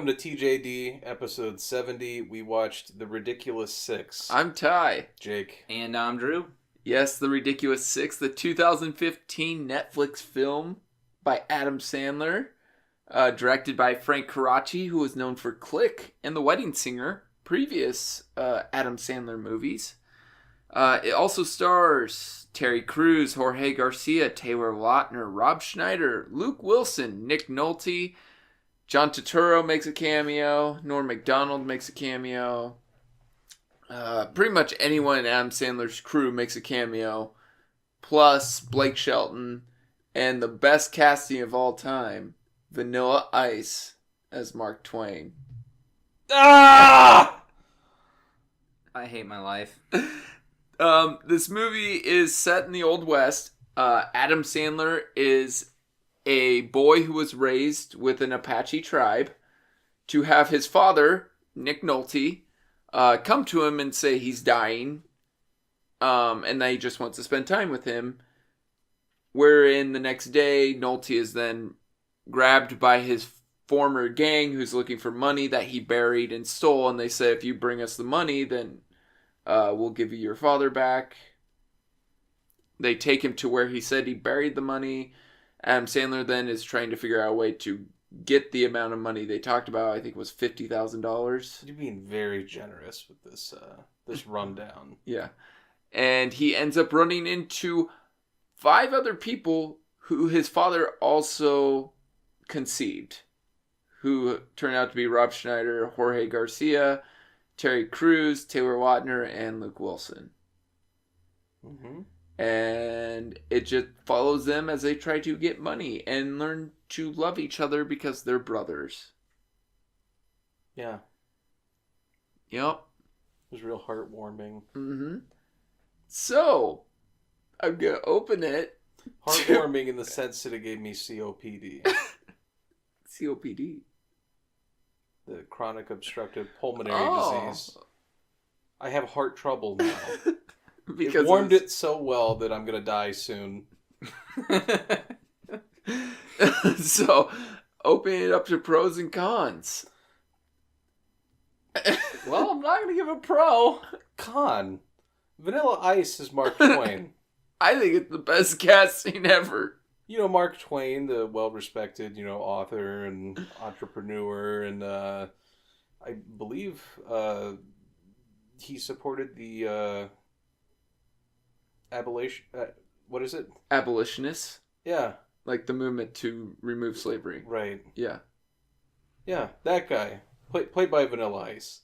welcome to TJD, episode 70. We watched The Ridiculous Six. I'm Ty. Jake. And I'm Drew. Yes, The Ridiculous Six, the 2015 Netflix film by Adam Sandler, directed by Frank Karachi, who was known for Click and The Wedding Singer, previous Adam Sandler movies. It also stars Terry Crews, Jorge Garcia, Taylor Lautner, Rob Schneider, Luke Wilson, Nick Nolte, John Turturro makes a cameo, Norm Macdonald makes a cameo. Pretty much anyone in Adam Sandler's crew makes a cameo, plus Blake Shelton, and the best casting of all time, Vanilla Ice as Mark Twain. Ah! I hate my life. This movie is set in the Old West. Adam Sandler is a boy who was raised with an Apache tribe to have his father, Nick Nolte, come to him and say he's dying, and that he just wants to spend time with him. Wherein the next day, Nolte is then grabbed by his former gang who's looking for money that he buried and stole, and they say, if you bring us the money, then we'll give you your father back. They take him to where he said he buried the money. Adam Sandler then is trying to figure out a way to get the amount of money they talked about. I think it was $50,000. You're being very generous with this this rundown. Yeah. And he ends up running into 5 other people who his father also conceived, who turned out to be Rob Schneider, Jorge Garcia, Terry Crews, Taylor Lautner, and Luke Wilson. Mm-hmm. And it just follows them as they try to get money and learn to love each other because they're brothers. Yeah. Yep. It was real heartwarming. Mm-hmm. So, I'm going to open it. Heartwarming in the sense that it gave me COPD. COPD? The chronic obstructive pulmonary disease. I have heart trouble now. Because it warmed it so well that I'm going to die soon. So, opening it up to pros and cons. Well, I'm not going to give a pro. Con. Vanilla Ice is Mark Twain. I think it's the best casting ever. You know Mark Twain, the well-respected, author and entrepreneur, and I believe he supported the abolition. What is it? Abolitionists. Yeah. Like the movement to remove slavery. Right. Yeah. Yeah, that guy. Played by Vanilla Ice.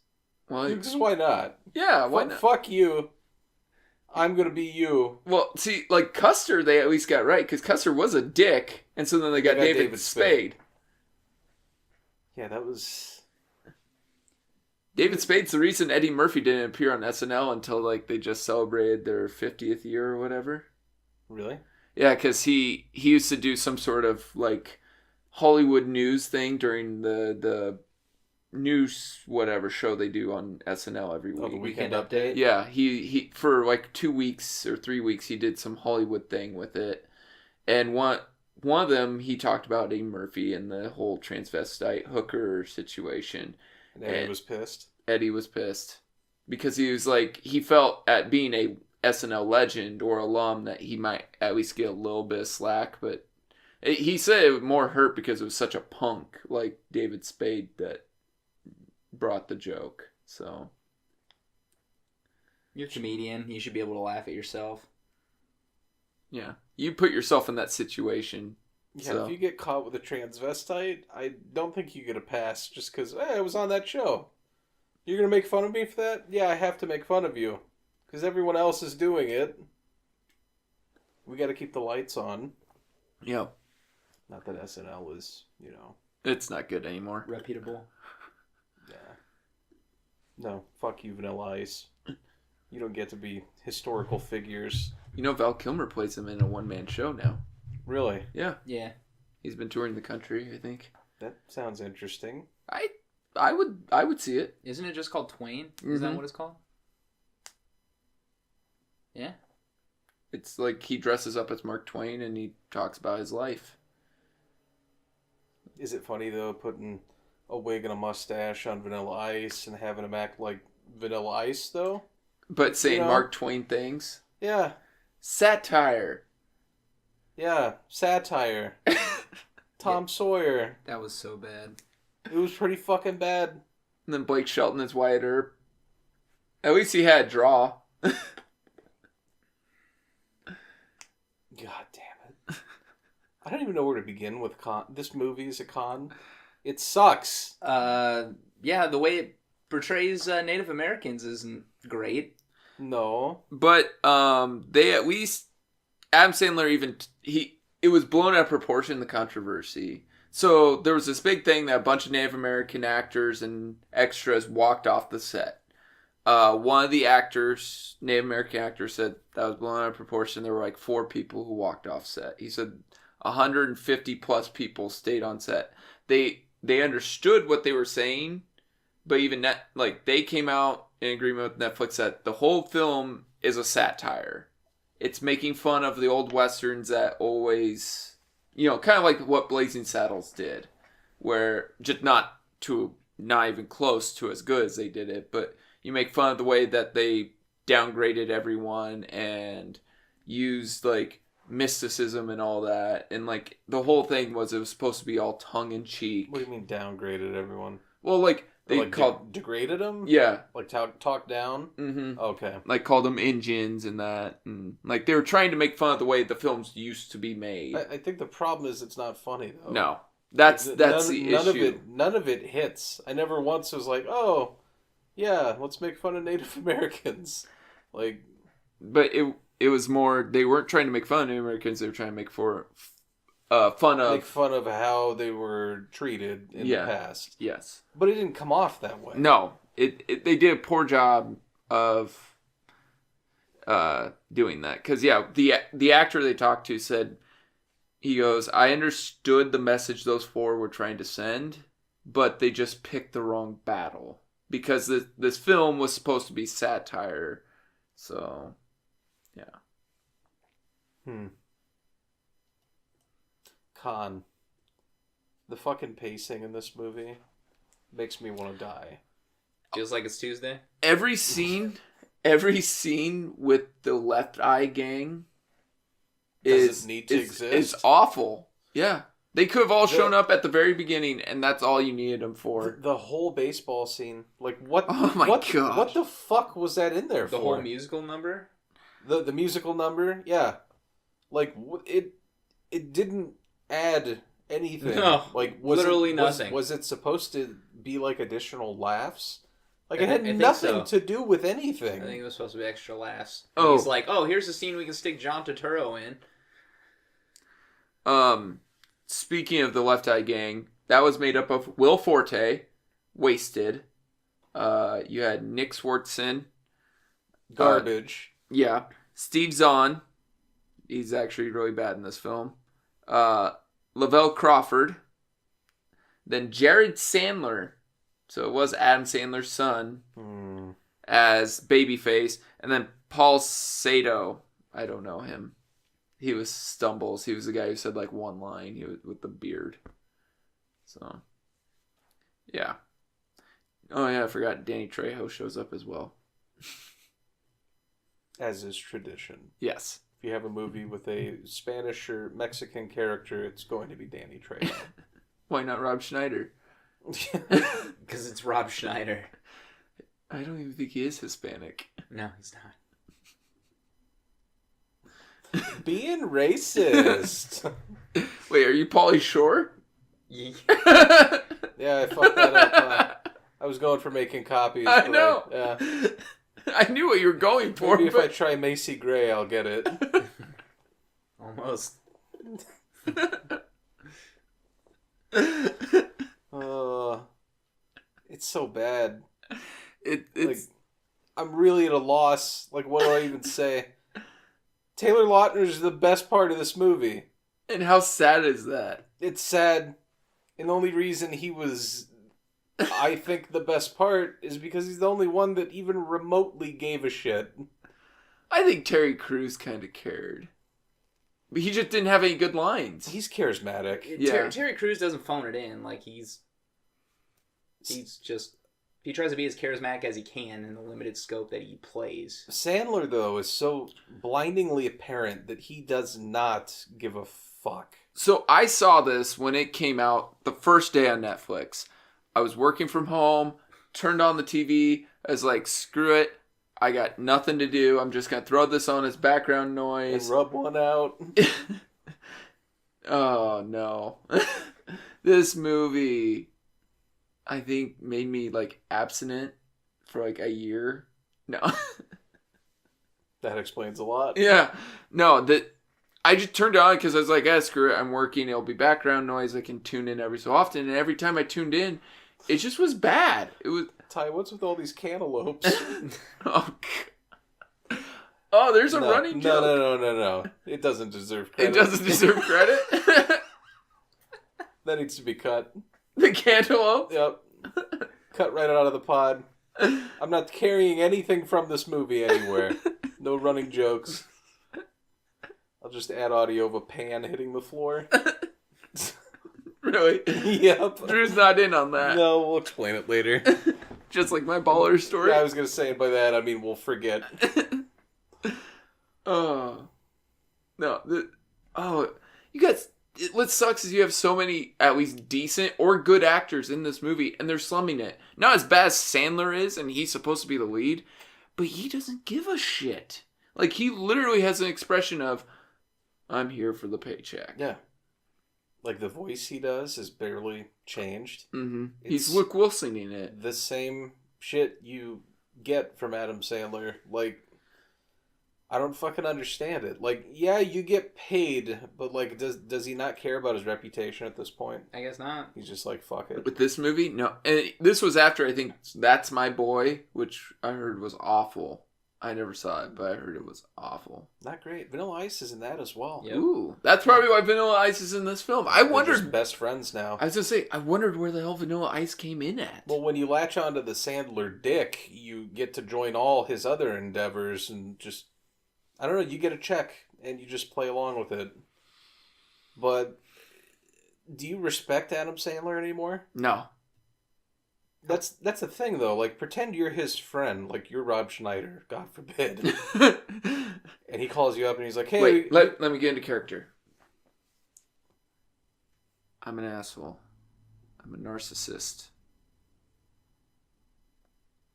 Well, Because why not? Yeah, why not? Fuck you. I'm going to be you. Well, see, like Custer, they at least got right, because Custer was a dick, and so then they got David Spade. Yeah, that was... David Spade's the reason Eddie Murphy didn't appear on SNL until, like, they just celebrated their 50th year or whatever. Really? Yeah, because he used to do some sort of, like, Hollywood news thing during the news whatever show they do on SNL every week. Oh, the Weekend Update? Yeah, he for like 2 weeks or 3 weeks he did some Hollywood thing with it. And one of them he talked about Eddie Murphy and the whole transvestite hooker situation. And Eddie was pissed. Eddie was pissed because he was like, he felt at being a SNL legend or alum that he might at least get a little bit of slack, but he said it was more hurt because it was such a punk like David Spade that brought the joke. So You're a comedian. You should be able to laugh at yourself. yeah, you put yourself in that situation. Yeah, So. if you get caught with a transvestite, I don't think you get a pass just because, hey, I was on that show. You're going to make fun of me for that? Yeah, I have to make fun of you. Because everyone else is doing it. We got to keep the lights on. Yep. Not that SNL is, It's not good anymore. Reputable. Yeah. No, fuck you, Vanilla Ice. You don't get to be historical figures. Val Kilmer plays him in a one-man show now. Really? Yeah. Yeah. He's been touring the country, I think. That sounds interesting. I would see it. Isn't it just called Twain? Is that what it's called? Yeah. It's like he dresses up as Mark Twain and he talks about his life. Is it funny, though, putting a wig and a mustache on Vanilla Ice and having him act like Vanilla Ice, though. But saying Mark Twain things. Yeah. Satire. Yeah. Satire. Tom Sawyer. That was so bad. It was pretty fucking bad. And then Blake Shelton is Wyatt Earp. At least he had a draw. God damn it. I don't even know where to begin with this movie is a con. It sucks. Yeah, the way it portrays Native Americans isn't great. No. But they at least Adam Sandler it was blown out of proportion, the controversy. So there was this big thing that a bunch of Native American actors and extras walked off the set. One of the Native American actors, said that was blown out of proportion. There were like 4 people who walked off set. He said 150 plus people stayed on set. They understood what they were saying, but even they came out in agreement with Netflix that the whole film is a satire. It's making fun of the old westerns that always, kind of like what Blazing Saddles did, where just not even close to as good as they did it, but you make fun of the way that they downgraded everyone and used like mysticism and all that, and like the whole thing was it was supposed to be all tongue in cheek. What do you mean downgraded everyone? Well, like they called degraded them. Yeah, like talk down. Mm-hmm. Okay, like called them Indians and that, and like they were trying to make fun of the way the films used to be made. I think the problem is it's not funny though. No, that's the issue. None of it hits. I never once was like, oh, yeah, let's make fun of Native Americans. Like, but it was more, they weren't trying to make fun of Native Americans. They were trying to make fun of how they were treated in the past. Yes, but it didn't come off that way. No, they did a poor job of doing that. Because the actor they talked to said, he goes, I understood the message those 4 were trying to send, but they just picked the wrong battle because this film was supposed to be satire. So, yeah. Con. The fucking pacing in this movie makes me want to die. Feels like it's Tuesday. Every scene with the Left Eye Gang is awful. Yeah. They could have all shown up at the very beginning, and that's all you needed them for. The whole baseball scene. Like, what? Oh my god! What the fuck was that in there for? The whole musical number? The musical number? Yeah. Like, it didn't add anything. No, like, literally nothing. Was it supposed to be, like, additional laughs? Like, it had nothing to do with anything. I think it was supposed to be extra laughs. Oh. He's like, here's a scene we can stick John Turturro in. Speaking of the Left Eye Gang, that was made up of Will Forte, Wasted. You had Nick Swartzen. Garbage. Yeah. Steve Zahn. He's actually really bad in this film. Lavelle Crawford. Then Jared Sandler. So it was Adam Sandler's son as Babyface. And then Paul Sato. I don't know him. He was Stumbles. He was the guy who said like one line. He was with the beard. So, yeah. Oh yeah, I forgot Danny Trejo shows up as well. As is tradition. Yes. If you have a movie with a Spanish or Mexican character, it's going to be Danny Trejo. Why not Rob Schneider? Because it's Rob Schneider. I don't even think he is Hispanic. No, he's not. Being racist. Wait, are you Pauly Shore? Yeah, I fucked that up. I was going for making copies. I know. Yeah. I knew what you were going for. Maybe if I try Macy Gray, I'll get it. Almost. It's so bad. It's like, I'm really at a loss. Like, what do I even say? Taylor Lautner is the best part of this movie. And how sad is that? It's sad. And the only reason he was, I think, the best part is because he's the only one that even remotely gave a shit. I think Terry Crews kind of cared. But he just didn't have any good lines. He's charismatic. Yeah. Terry Crews doesn't phone it in. Like, he's He tries to be as charismatic as he can in the limited scope that he plays. Sandler, though, is so blindingly apparent that he does not give a fuck. So I saw this when it came out the first day on Netflix. I was working from home, turned on the TV. I was like, screw it. I got nothing to do. I'm just going to throw this on as background noise. And rub one out. Oh, no. This movie, I think, made me, like, abstinent for, like, a year. No. That explains a lot. Yeah. No, I just turned it on because I was like, screw it. I'm working. It'll be background noise. I can tune in every so often. And every time I tuned in, it just was bad. It was... Ty, what's with all these cantaloupes? Oh, there's a running joke. No. It doesn't deserve credit. It doesn't deserve credit? That needs to be cut. The cantaloupe? Yep. Cut right out of the pod. I'm not carrying anything from this movie anywhere. No running jokes. I'll just add audio of a pan hitting the floor. Really? Yep. Drew's not in on that. No, we'll explain it later. Just like my baller story? Yeah, I was going to say, and by that I mean we'll forget. Oh. No. You guys... What sucks is you have so many at least decent or good actors in this movie, and they're slumming it. Not as bad as Sandler is, and he's supposed to be the lead, but he doesn't give a shit. Like, he literally has an expression of, I'm here for the paycheck. Yeah. Like, the voice he does is barely changed. Mm-hmm. He's Luke Wilsoning it. The same shit you get from Adam Sandler. Like, I don't fucking understand it. Like, yeah, you get paid, but, like, does he not care about his reputation at this point? I guess not. He's just like, fuck it. With this movie? No. And this was after, I think, That's My Boy, which I heard was awful. I never saw it, but I heard it was awful. Not great. Vanilla Ice is in that as well. Yep. Ooh. That's probably why Vanilla Ice is in this film. I They're wondered... just best friends now. I was going to say, I wondered where the hell Vanilla Ice came in at. Well, when you latch onto the Sandler dick, you get to join all his other endeavors and just... I don't know, you get a check and you just play along with it. But do you respect Adam Sandler anymore? No. That's the thing, though. Like, pretend you're his friend. Like, you're Rob Schneider, God forbid. And he calls you up and he's like, hey... Wait, let me get into character. I'm an asshole. I'm a narcissist.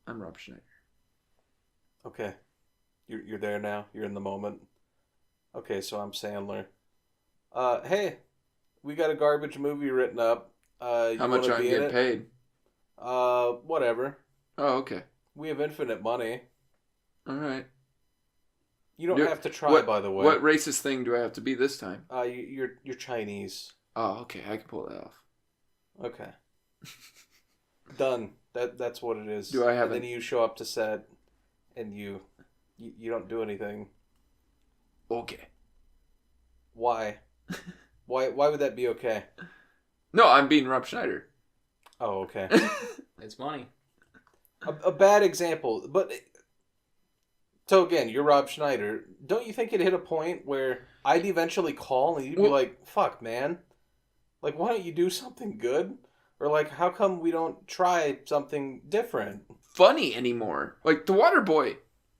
I'm Rob Schneider. Okay. You're there now. You're in the moment. Okay, so I'm Sandler. Hey, we got a garbage movie written up. How much I'm getting paid? Whatever. Oh, okay. We have infinite money. All right. You don't have to try, by the way. What racist thing do I have to be this time? You're Chinese. Oh, okay. I can pull that off. Okay. Done. That's what it is. Do I have? And then you show up to set, and you don't do anything. Okay. Why? Why would that be okay? No, I'm being Rob Schneider. Oh, okay. It's money. A bad example, but so again, you're Rob Schneider. Don't you think it hit a point where I'd eventually call and you'd be like, "Fuck, man! Like, why don't you do something good?" Or like, "How come we don't try something different?" Funny anymore? Like The Waterboy,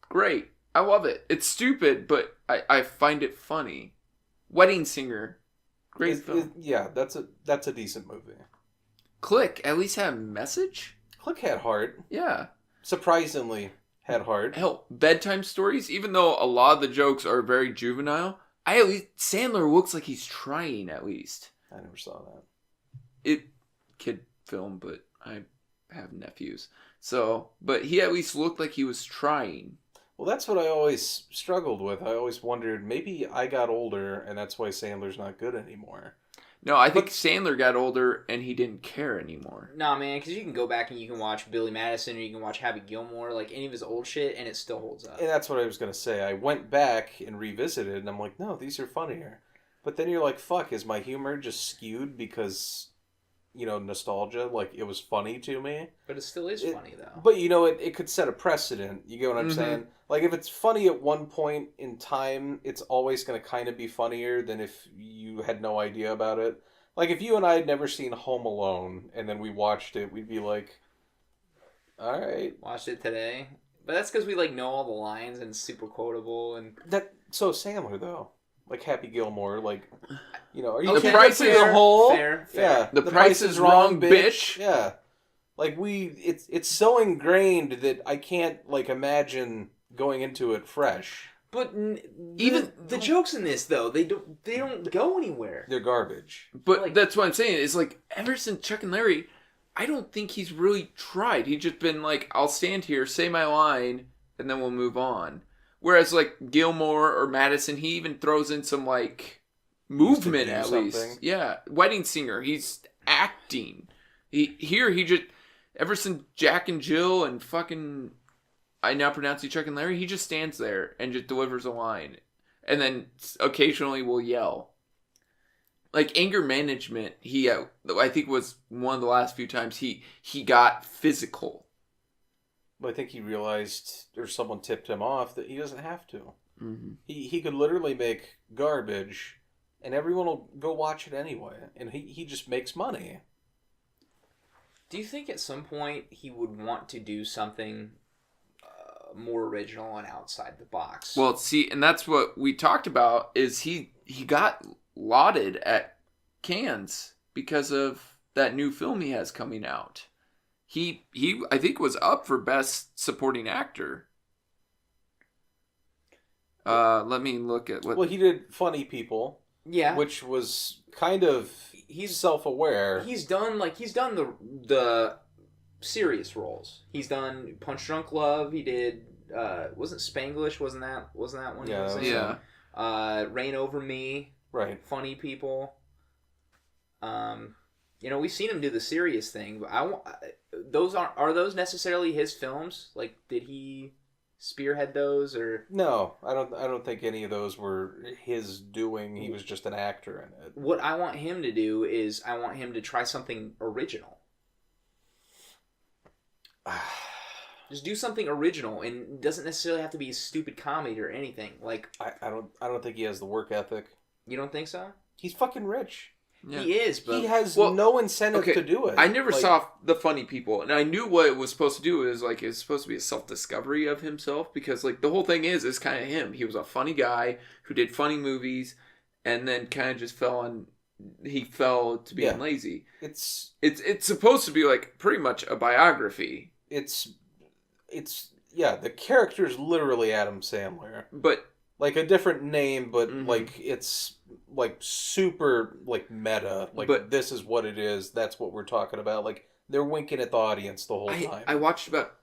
great. I love it. It's stupid, but I find it funny. Wedding Singer, great film. Yeah, that's a decent movie. Click at least had a message. Click had heart. Yeah. Surprisingly had heart. Hell, Bedtime Stories, even though a lot of the jokes are very juvenile, Sandler looks like he's trying at least. I never saw that. Kid film, but I have nephews. So, but he at least looked like he was trying. Well, that's what I always struggled with. I always wondered, maybe I got older and that's why Sandler's not good anymore. No, I think Sandler got older and he didn't care anymore. Nah, man, because you can go back and you can watch Billy Madison or you can watch Happy Gilmore, like any of his old shit, and it still holds up. And that's what I was going to say. I went back and revisited, and I'm like, no, these are funnier. But then you're like, fuck, is my humor just skewed because, nostalgia? Like, it was funny to me? But it still is funny, though. But, it could set a precedent. You get what I'm saying? Like, if it's funny at one point in time, it's always going to kind of be funnier than if you had no idea about it. Like, if you and I had never seen Home Alone, and then we watched it, we'd be like, alright. Watched it today. But that's because we, like, know all the lines and it's super quotable. And So Sandler, though. Like, Happy Gilmore, like, you know, are you The kidding price me? is The whole... fair. Yeah. The Price is Wrong, bitch. Yeah. Like, it's so ingrained that I can't, like, imagine going into it fresh. But even the jokes in this, though, they don't go anywhere. They're garbage. But Like- that's what I'm saying. Is like ever since Chuck and Larry, I don't think he's really tried. He's just been like, I'll stand here, say my line, and then we'll move on. Whereas like Gilmore or Madison, he even throws in some like movement do at something. least. Yeah, Wedding Singer, he's acting. He just ever since Jack and Jill and fucking I Now Pronounce You Chuck and Larry, he just stands there and just delivers a line, and then occasionally will yell. Like anger management, he I think was one of the last few times he got physical. But I think he realized, or someone tipped him off, that he doesn't have to. Mm-hmm. He could literally make garbage, and everyone will go watch it anyway. And he just makes money. Do you think at some point he would want to do something more original and outside the box? Well, see, and that's what we talked about. Is he got lauded at Cannes because of that new film he has coming out. He I think was up for Best Supporting Actor. Let me look at what. Well, he did Funny People, yeah, which was kind of he's self-aware. He's done the serious roles. He's done Punch Drunk Love. He did wasn't Spanglish? Wasn't that one? Yeah, he was in? Yeah. Reign Over Me. Right. Funny People. We've seen him do the serious thing, but are those necessarily his films? Like, did he spearhead those, or No, I don't think any of those were his doing. He was just an actor in it. what I want him to do is I want him to try something original. Just do something original, and it doesn't necessarily have to be a stupid comedy or anything. Like, I don't think he has the work ethic. you don't think so? He's fucking rich. Yeah. He is, but He has Well, no incentive okay, to do it. I never Like, saw The Funny People, and I knew what it was supposed to do. It was supposed to be a self-discovery of himself, because like the whole thing is kind of him. He was a funny guy who did funny movies, and then kind of just fell to being lazy. It's supposed to be like pretty much a biography, the character's literally Adam Sandler. but Like a different name, but Mhm. like it's like super like meta. Like, But- this is what it is. That's what we're talking about. Like, they're winking at the audience the whole time. I watched about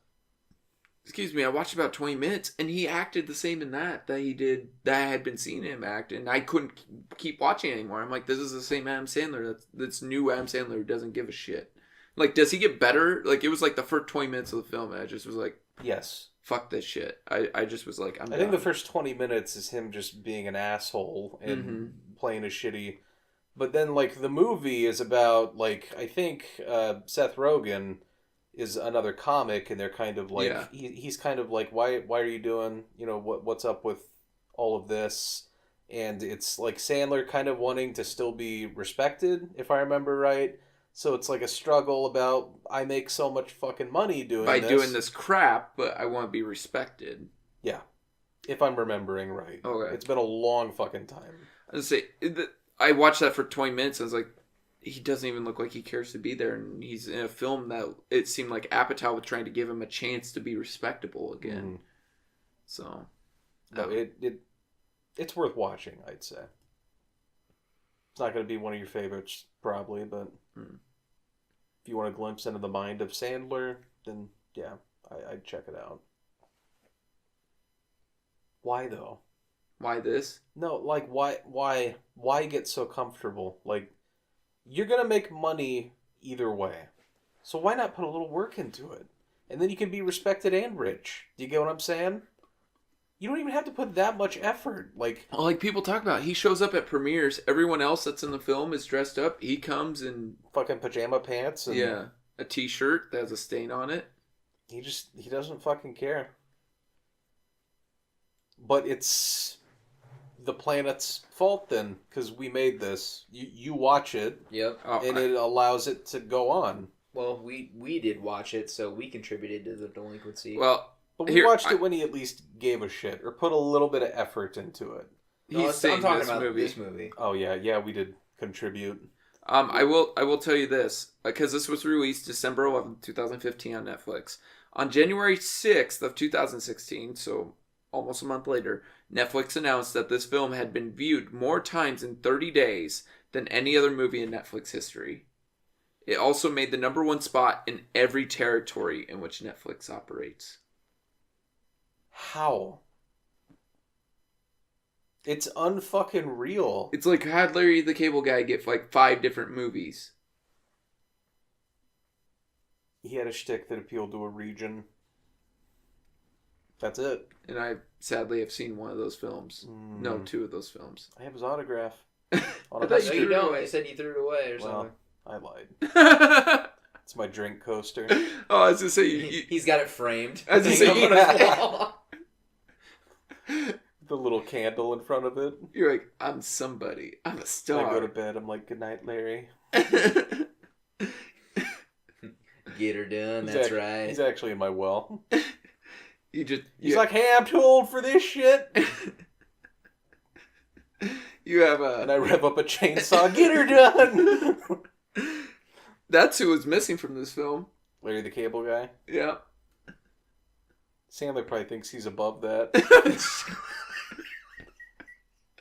20 minutes, and he acted the same in that he did that I had been seeing him act, and I couldn't keep watching anymore. I'm like, this is the same Adam Sandler. That's new Adam Sandler who doesn't give a shit. Like, does he get better? Like, it was like the first 20 minutes of the film, and I just was like, Yes. fuck this shit. I just was like, I think the first 20 minutes is him just being an asshole and playing a shitty. But then, like, the movie is about, like, I think Seth Rogen is another comic, and they're kind of like, Yeah. he's kind of like, why are you doing, what's up with all of this? And it's like Sandler kind of wanting to still be respected, if I remember right. So it's like a struggle about, I make so much fucking money doing this crap, but I want to be respected. Yeah. If I'm remembering right. Okay. It's been a long fucking time. I was say I watched that for 20 minutes. I was like, he doesn't even look like he cares to be there, and he's in a film that it seemed like Apatow was trying to give him a chance to be respectable again. Mhm. So, No, it's worth watching, I'd say. It's not going to be one of your favorites, probably, but if you want a glimpse into the mind of Sandler, then yeah, I'd check it out. Why though? why this? No, like why get so comfortable? Like, you're gonna make money either way, so why not put a little work into it, and then you can be respected and rich. Do you get what I'm saying? You don't even have to put that much effort. Like People talk about, he shows up at premieres. Everyone else that's in the film is dressed up. He comes in fucking pajama pants and a t-shirt that has a stain on it. he doesn't fucking care. But it's the planet's fault then, because we made this. You watch it, Yep. and it allows it to go on. Well, we did watch it, so we contributed to the delinquency. Well, But we watched it when he at least gave a shit or put a little bit of effort into it. I'm talking about this movie. Oh yeah, we did contribute. I will tell you this, because this was released December 11th, 2015 on Netflix. On January 6th of 2016, so almost a month later, Netflix announced that this film had been viewed more times in 30 days than any other movie in Netflix history. It also made the #1 spot in every territory in which Netflix operates. How? It's unfucking real. It's like had Larry the Cable Guy get like 5 different movies. He had a shtick that appealed to a region. That's it. And I sadly have seen one of those films. No, 2 of those films. I have his autograph. I thought No, you don't. You said you threw it away or something. I lied. It's my drink coaster. Oh, I was gonna say He's got it framed. I was gonna say, Hanging up on his wall. The little candle in front of it. you're like, I'm somebody. I'm a I star. go to bed. I'm like, good night, Larry. Get her done. That's right. He's actually in my well. He's like, hey, I'm too old for this shit. You have And I rev up a chainsaw. Get her done. That's who was missing from this film. Larry the Cable Guy. Yeah. Sandler probably thinks he's above that.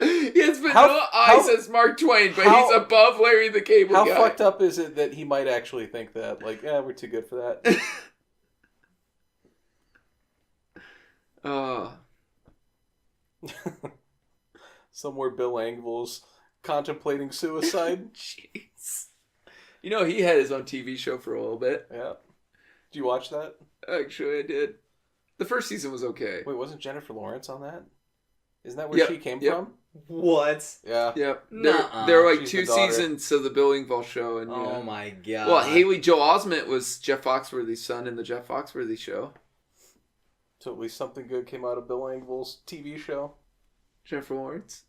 He has been no eyes as Mark Twain, but he's above Larry the Cable Guy. How fucked up is it that he might actually think that? Like, yeah, we're too good for that. Somewhere Bill Engvall's contemplating suicide. Jeez. You know, he had his own TV show for a little bit. Yeah. Did you watch that? Actually, I did. The first season was okay. Wait, wasn't Jennifer Lawrence on that? Isn't that where she came from? What? Yeah. Yep. Nuh-uh. There were like She's 2 the daughter. seasons of the Bill Engvall show. And, Oh my god. Well, Haley Joel Osment was Jeff Foxworthy's son in the Jeff Foxworthy show. So at least something good came out of Bill Engvall's TV show. Jennifer Lawrence?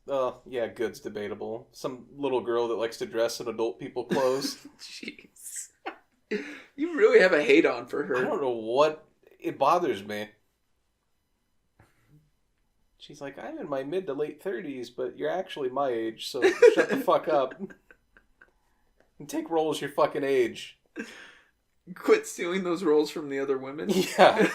Yeah, good's debatable. Some little girl that likes to dress in adult people clothes. Jeez. You really have a hate on for her. I don't know what... It bothers me. She's like, I'm in my mid to late 30s, but you're actually my age, so shut the fuck up. And take roles your fucking age. Quit stealing those roles from the other women. Yeah.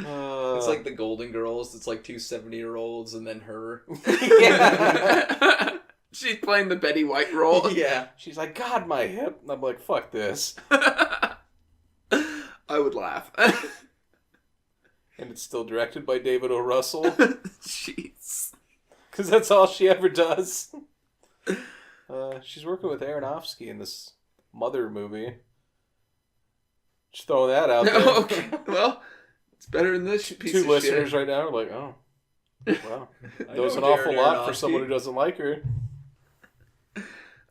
It's like the Golden Girls. It's like 2 70-year-olds and then her. Yeah. She's playing the Betty White role. Yeah. She's like, God, my hip. And I'm like, fuck this. I would laugh. And it's still directed by David O. Russell. Jeez. Because that's all she ever does. She's working with Aronofsky in this Mother movie. Just throwing that out there. Okay. Well, it's better than this piece Two of listeners shit. right now are like, oh, wow. I Knows know an awful Darren lot for Aronofsky. someone who doesn't like her.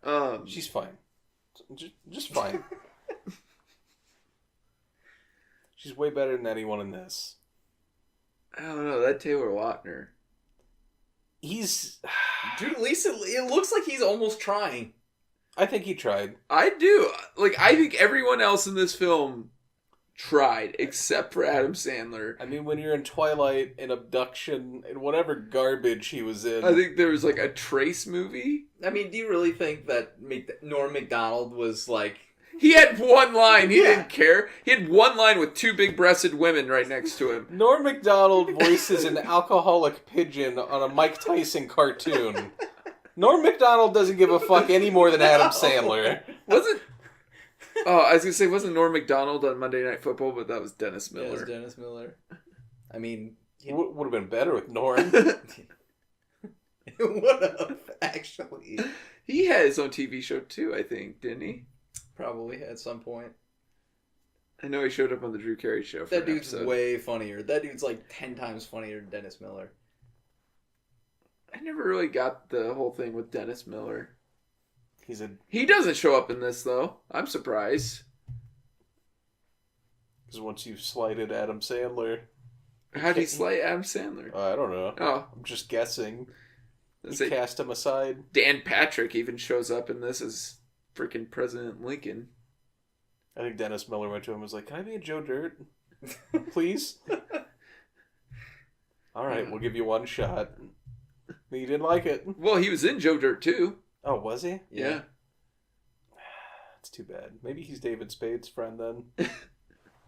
Um, She's fine. Just fine. She's way better than anyone in this. I don't know, that Taylor Lautner. He's... Dude, at least it looks like he's almost trying. I think he tried. I do. Like, I think everyone else in this film tried, except for Adam Sandler. I mean, when you're in Twilight and Abduction and whatever garbage he was in... I think there was, like, a Trace movie. I mean, do you really think that Norm Macdonald was like... He had one line. He didn't care. He had one line with 2 big-breasted women right next to him. Norm Macdonald voices an alcoholic pigeon on a Mike Tyson cartoon. Norm Macdonald doesn't give a fuck any more than Adam Sandler. Wasn't... Oh, I was going to say, wasn't Norm Macdonald on Monday Night Football, but that was Dennis Yeah, it was Miller. Dennis Miller. I mean... Would have been better with Norm. What up, actually? He had his own TV show, too, I think, didn't he? Probably at some point. I know he showed up on the Drew Carey show for That an dude's episode. way funnier. That dude's like 10 times funnier than Dennis Miller. I never really got the whole thing with Dennis Miller. He doesn't show up in this, though. I'm surprised. Because once you've slighted Adam Sandler, How'd he slay Adam Sandler? I don't know. Oh, I'm just guessing. He Is it- cast him aside. Dan Patrick even shows up in this as freaking President Lincoln. I think Dennis Miller went to him and was like, "Can I be a Joe Dirt? Please?" All right, we'll give you one shot. He didn't like it. Well, he was in Joe Dirt too. Oh, was he? Yeah. That's too bad. Maybe he's David Spade's friend then.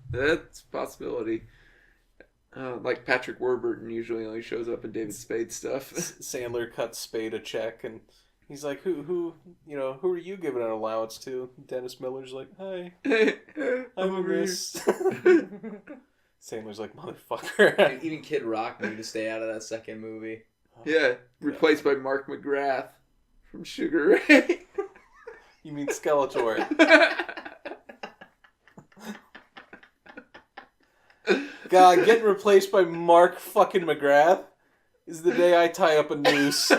That's a possibility. Like Patrick Warburton usually only shows up in David Spade stuff. Sandler cuts Spade a check and he's like, who are you giving an allowance to? Dennis Miller's like, "Hi, I'm in this." Sandler's like, "Motherfucker." Even Kid Rock needed to stay out of that second movie. Yeah, replaced by Mark McGrath from Sugar Ray. You mean Skeletor? God, getting replaced by Mark fucking McGrath is the day I tie up a noose.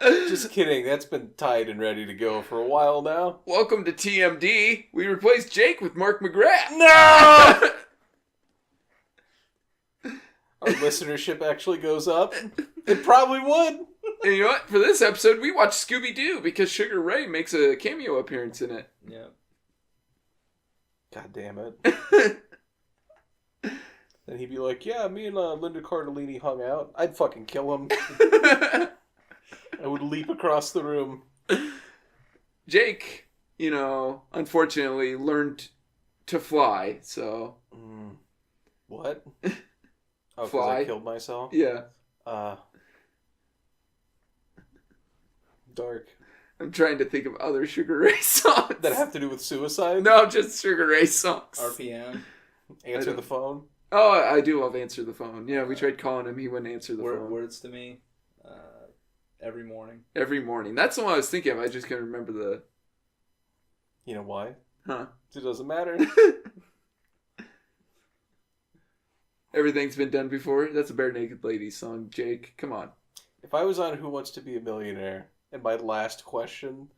Just kidding. That's been tied and ready to go for a while now. Welcome to TMD. We replaced Jake with Mark McGrath. No! Our listenership actually goes up. It probably would. And you know what? For this episode, we watched Scooby-Doo because Sugar Ray makes a cameo appearance in it. Yeah. God damn it. Then he'd be like, "Yeah, me and Linda Cardellini hung out." I'd fucking kill him. I would leap across the room. Jake, unfortunately learned to fly, so... What? Oh, 'cause Fly. I killed myself? Yeah. Dark. I'm trying to think of other Sugar Ray songs. That have to do with suicide? No, just Sugar Ray songs. RPM. Answer the phone? Oh, I do love Answer the Phone. Yeah, we tried calling him. He wouldn't answer the phone. Words to me. Every morning. Every morning. That's the one I was thinking of. I just can't remember the... You know why? Huh. It doesn't matter. Everything's been done before. That's a Bare Naked Ladies song, Jake. Come on. If I was on Who Wants to Be a Millionaire, and my last question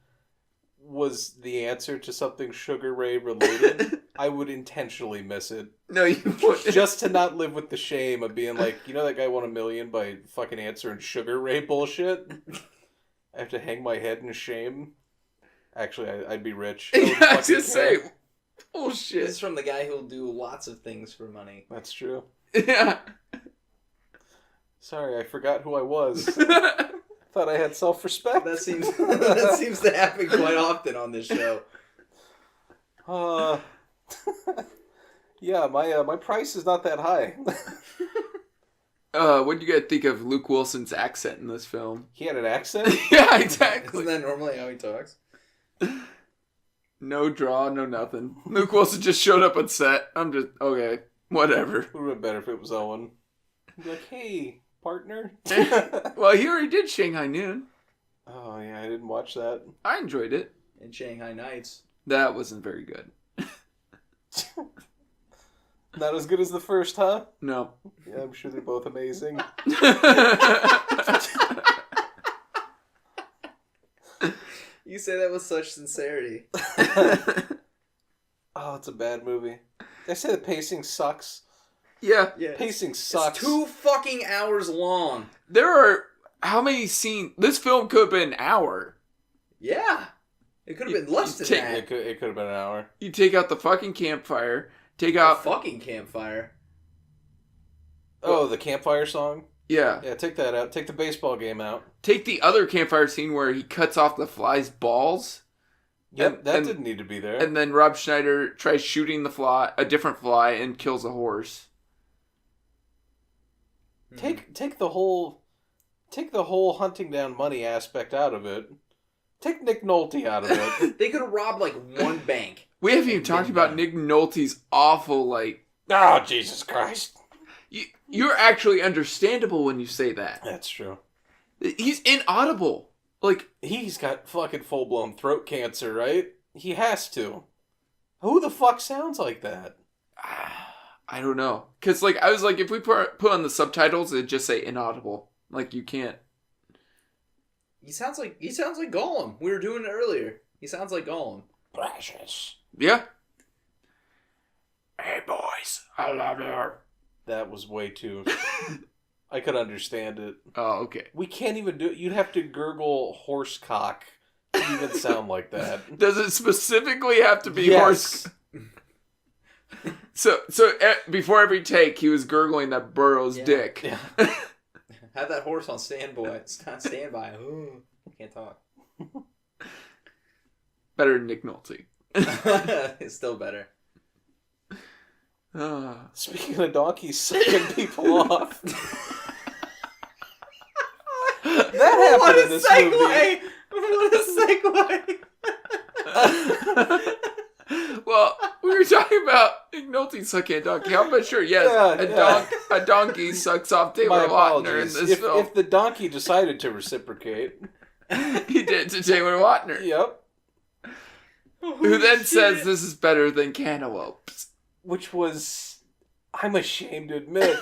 was the answer to something Sugar Ray related, I would intentionally miss it. No, you wouldn't. Just to not live with the shame of being like, that guy won $1 million by fucking answering Sugar Ray bullshit? I have to hang my head in shame. Actually, I'd be rich. I Yeah, I was fucking gonna say, care. bullshit. This is from the guy who'll do lots of things for money. That's true. Yeah. Sorry, I forgot who I was. Thought I had self-respect. That seems to happen quite often on this show. Yeah, my price is not that high. What do you guys think of Luke Wilson's accent in this film? He had an accent? Yeah, exactly. Isn't that normally how he talks? No draw, no nothing. Luke Wilson just showed up on set. I'm just, okay, whatever. Would have been better if it was Owen. He'd be like, "Hey, partner." Well, he already did Shanghai Noon. Oh, yeah, I didn't watch that. I enjoyed it. In Shanghai Nights. That wasn't very good. Not as good as the first, huh? No. Yeah, I'm sure they're both amazing. You say that with such sincerity. Oh, it's a bad movie. Did I say the pacing sucks? Yeah. Pacing sucks. It's 2 fucking hours long. There are, how many scenes? This film could have been an hour. Yeah. It could have been less than that. It could have been an hour. You take out the fucking campfire. Take A out... fucking campfire. Oh, the campfire song? Yeah. Yeah, take that out. Take the baseball game out. Take the other campfire scene where he cuts off the fly's balls. Yep, that didn't need to be there. And then Rob Schneider tries shooting the fly, a different fly, and kills a horse. Take the whole hunting down money aspect out of it. Take Nick Nolte out of it. They could have robbed like one bank. We haven't even talked about Nick Nolte's awful, like... Oh, Jesus Christ. You're actually understandable when you say that. That's true. He's inaudible. Like, He's got fucking full-blown throat cancer, right? He has to. Who the fuck sounds like that? I don't know. Because, like, I was like, if we put on the subtitles, it'd just say inaudible. Like, you can't. He sounds like Gollum. We were doing it earlier. He sounds like Gollum. Precious. Yeah. Hey, boys. I love you. That was way too... I could understand it. Oh, okay. We can't even do it. You'd have to gurgle horse cock to even sound like that. Does it specifically have to be Yes. horse? So before every take, he was gurgling that Burrow's dick. Yeah. Have that horse on standby. It's not standby. Ooh, can't talk. Better than Nick Nolte. It's still better. Speaking of donkeys sucking people off. That happened in this movie. What a segue! Well, we were talking about Nick Nolte sucking a donkey. I'm not sure. Yes, a donkey sucks off Taylor My Lautner in apologies. this film. If the donkey decided to reciprocate. He did to Taylor Lautner. Yep. Who then says this is better than cantaloupes. Which was, I'm ashamed to admit,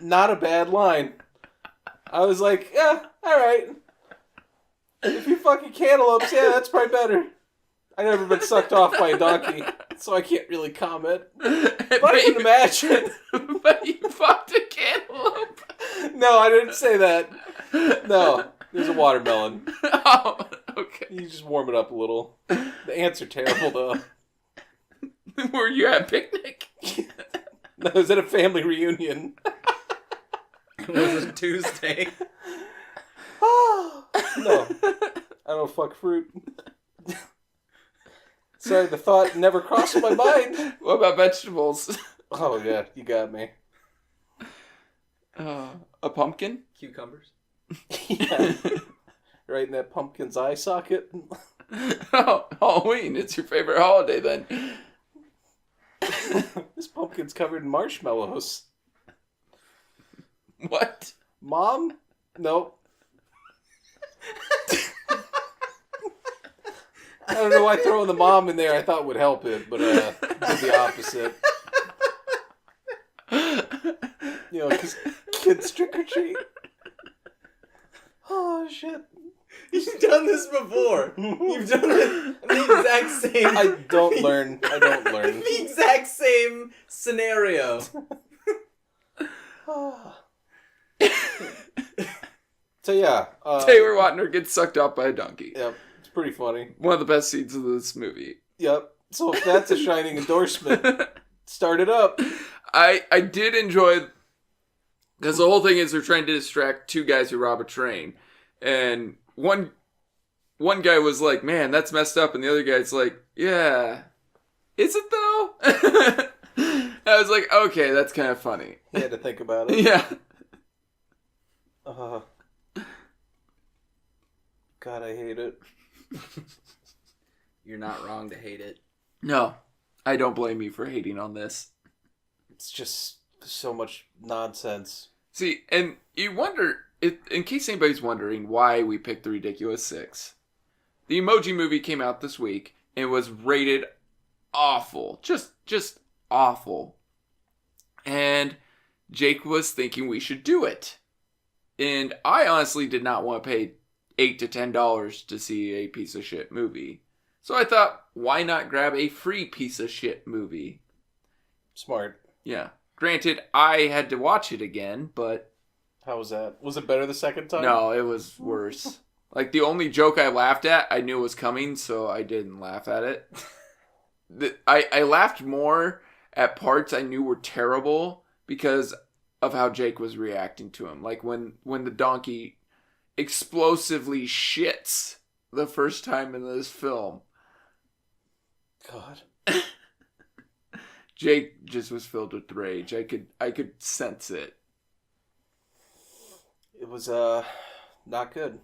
not a bad line. I was like, yeah, alright. If you fucking cantaloupes, yeah, that's probably better. I've never been sucked off by a donkey, so I can't really comment. But I can imagine. But you fucked a cantaloupe. No, I didn't say that. No, there's a watermelon. Oh, okay. You just warm it up a little. The ants are terrible, though. Were you at a picnic? No, it was at a family reunion. Was it Tuesday? No, I don't fuck fruit. Sorry, the thought never crossed my mind. What about vegetables? Oh, yeah, you got me. A pumpkin? Cucumbers? Yeah. Right in that pumpkin's eye socket. Oh, Halloween. It's your favorite holiday then. This pumpkin's covered in marshmallows. What? Mom? Nope. I don't know why throwing the mom in there I thought would help it, but did the opposite. You know, because kids trick or treat. Oh, shit. You've done this before. You've done it the exact same. I don't learn. The exact same scenario. So yeah, Taylor Lautner gets sucked up by a donkey. Yep, it's pretty funny. One of the best scenes of this movie. Yep. So if that's a shining endorsement, start it up. I did enjoy, because the whole thing is they're trying to distract two guys who rob a train, and one guy was like, "Man, that's messed up," and the other guy's like, "Yeah, is it though?" I was like, "Okay, that's kind of funny." He had to think about it. Yeah. God, I hate it. You're not wrong to hate it. No, I don't blame you for hating on this. It's just so much nonsense. See, and you wonder, in case anybody's wondering why we picked The Ridiculous Six, the Emoji Movie came out this week and was rated awful. Just awful. And Jake was thinking we should do it. And I honestly did not want to pay $8 to $10 to see a piece of shit movie. So I thought, why not grab a free piece of shit movie? Smart. Yeah. Granted, I had to watch it again, but... How was that? Was it better the second time? No, it was worse. Like, the only joke I laughed at, I knew was coming, so I didn't laugh at it. I laughed more at parts I knew were terrible because of how Jake was reacting to him. Like, when the donkey explosively shits the first time in this film. God. Jake just was filled with rage. I could sense it. It was not good.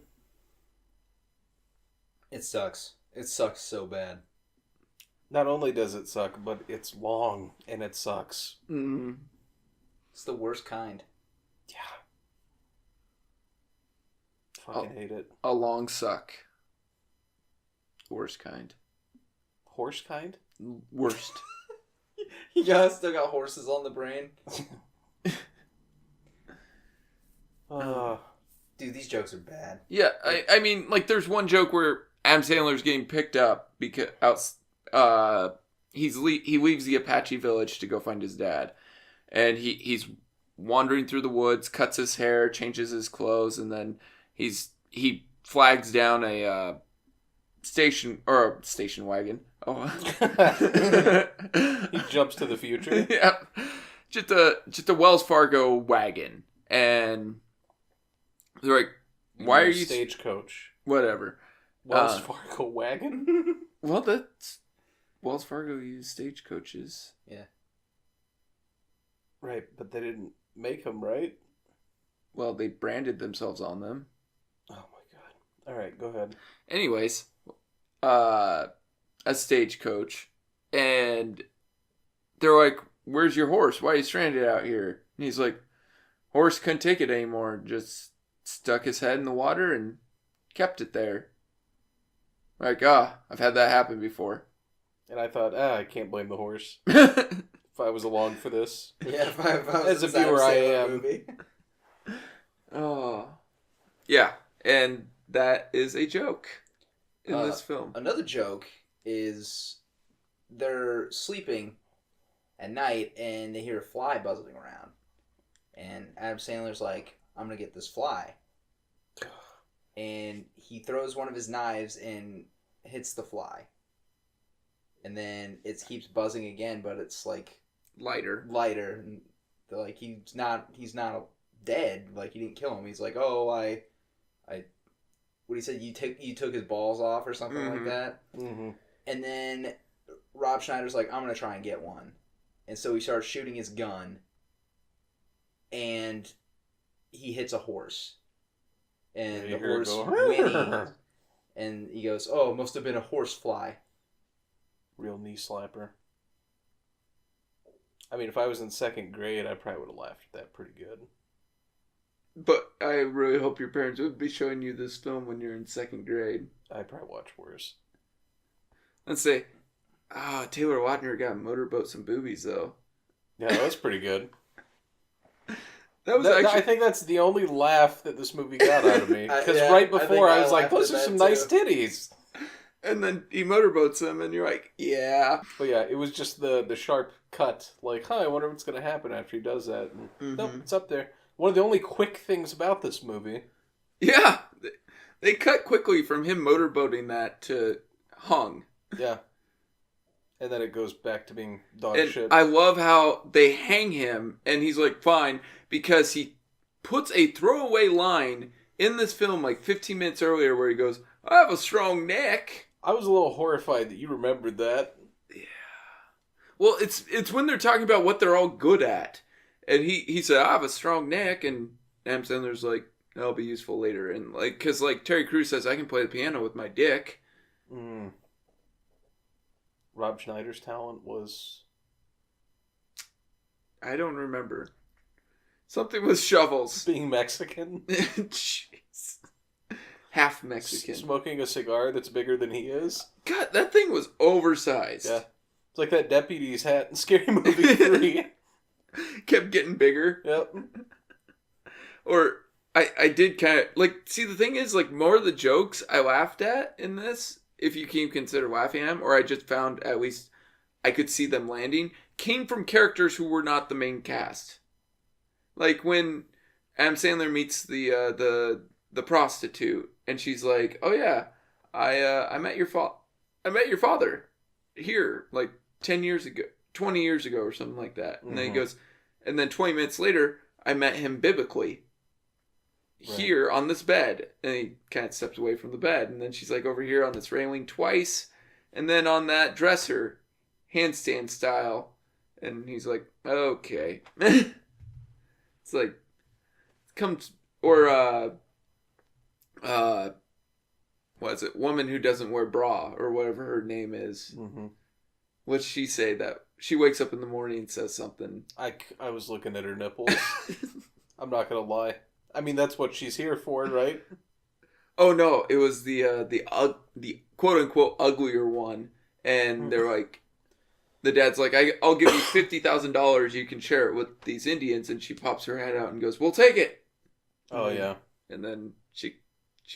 It sucks. It sucks so bad. Not only does it suck, but it's long and it sucks. Mm-hmm. It's the worst kind. Yeah. Fucking hate it. A long suck. Worst kind. Horse kind? Worst. Yeah, still got horses on the brain. Dude, these jokes are bad. Yeah, I mean, like, there's one joke where Adam Sandler's getting picked up because he leaves the Apache village to go find his dad, and he's wandering through the woods, cuts his hair, changes his clothes, and then he flags down a station wagon. Oh, He jumps to the future. Yeah, just a Wells Fargo wagon, and they're like, "Why are you stagecoach? Whatever." Wells Fargo wagon. Well, that's Wells Fargo used stagecoaches. Yeah. Right, but they didn't make them, right? Well, they branded themselves on them. Oh my god! All right, go ahead. Anyways, a stagecoach, and they're like, "Where's your horse? Why are you stranded out here?" And he's like, "Horse couldn't take it anymore. Just stuck his head in the water and kept it there." Like, I've had that happen before. And I thought, I can't blame the horse if I was along for this. Yeah, if I As was a viewer, I am. Movie. Oh, yeah, and that is a joke in this film. Another joke is they're sleeping at night and they hear a fly buzzing around, and Adam Sandler's like, "I'm gonna get this fly," and he throws one of his knives and hits the fly, and then it keeps buzzing again, but it's like Lighter, and they're like, he's not dead, like, you didn't kill him. He's like, I what he said, you took his balls off or something like that. Mm-hmm. And then Rob Schneider's like, I'm gonna try and get one, and so he starts shooting his gun, and he hits a horse, and the horse whinnies, and he goes, "Oh, it must have been a horse fly." Real knee slapper. I mean, if I was in second grade, I probably would have laughed at that pretty good. but I really hope your parents would be showing you this film when you're in second grade. I'd probably watch worse. Let's say, Taylor Lautner got motorboat some boobies though. Yeah, that was pretty good. Actually, I think that's the only laugh that this movie got out of me. Because Yeah, right before, I was like, laughed those at are that some too. nice titties. And then he motorboats them, and you're like, yeah. But yeah, it was just the sharp cut. Like, I wonder what's going to happen after he does that. And Nope, it's up there. One of the only quick things about this movie. Yeah. They cut quickly from him motorboating that to hung. Yeah. And then it goes back to being dog And shit. I love how they hang him, and he's like, fine, because he puts a throwaway line in this film like 15 minutes earlier where he goes, I have a strong neck. I was a little horrified that you remembered that. Yeah. Well, it's when they're talking about what they're all good at. And he said, I have a strong neck, and Adam Sandler's like, that'll be useful later. And like, because like Terry Crews says, I can play the piano with my dick. Mm. Rob Schneider's talent was... I don't remember. Something with shovels. being Mexican. Jeez. Half Mexican. Smoking a cigar that's bigger than he is. God, that thing was oversized. Yeah. It's like that deputy's hat in Scary Movie 3. Kept getting bigger. Yep. Or I did kind of like, see, the thing is, like, more of the jokes I laughed at in this, if you can consider laughing at them, or I just found at least I could see them landing, came from characters who were not the main cast. Like when Adam Sandler meets the prostitute, and she's like, "Oh yeah, I met your father here like 10 years ago, 20 years ago, or something like that." And then he goes, and then 20 minutes later, I met him biblically here on this bed, and he kind of steps away from the bed, and then she's like over here on this railing twice, and then on that dresser, handstand style, and he's like, okay. It's like, comes, or what is it, woman who doesn't wear bra, or whatever her name is. Mm-hmm. What's she say? That she wakes up in the morning and says something. I was looking at her nipples. I'm not gonna lie. I mean, that's what she's here for, right? Oh no, it was the quote unquote uglier one, and they're like, the dad's like, I'll give you $50,000. You can share it with these Indians, and she pops her head out and goes, "We'll take it." Oh yeah. And then she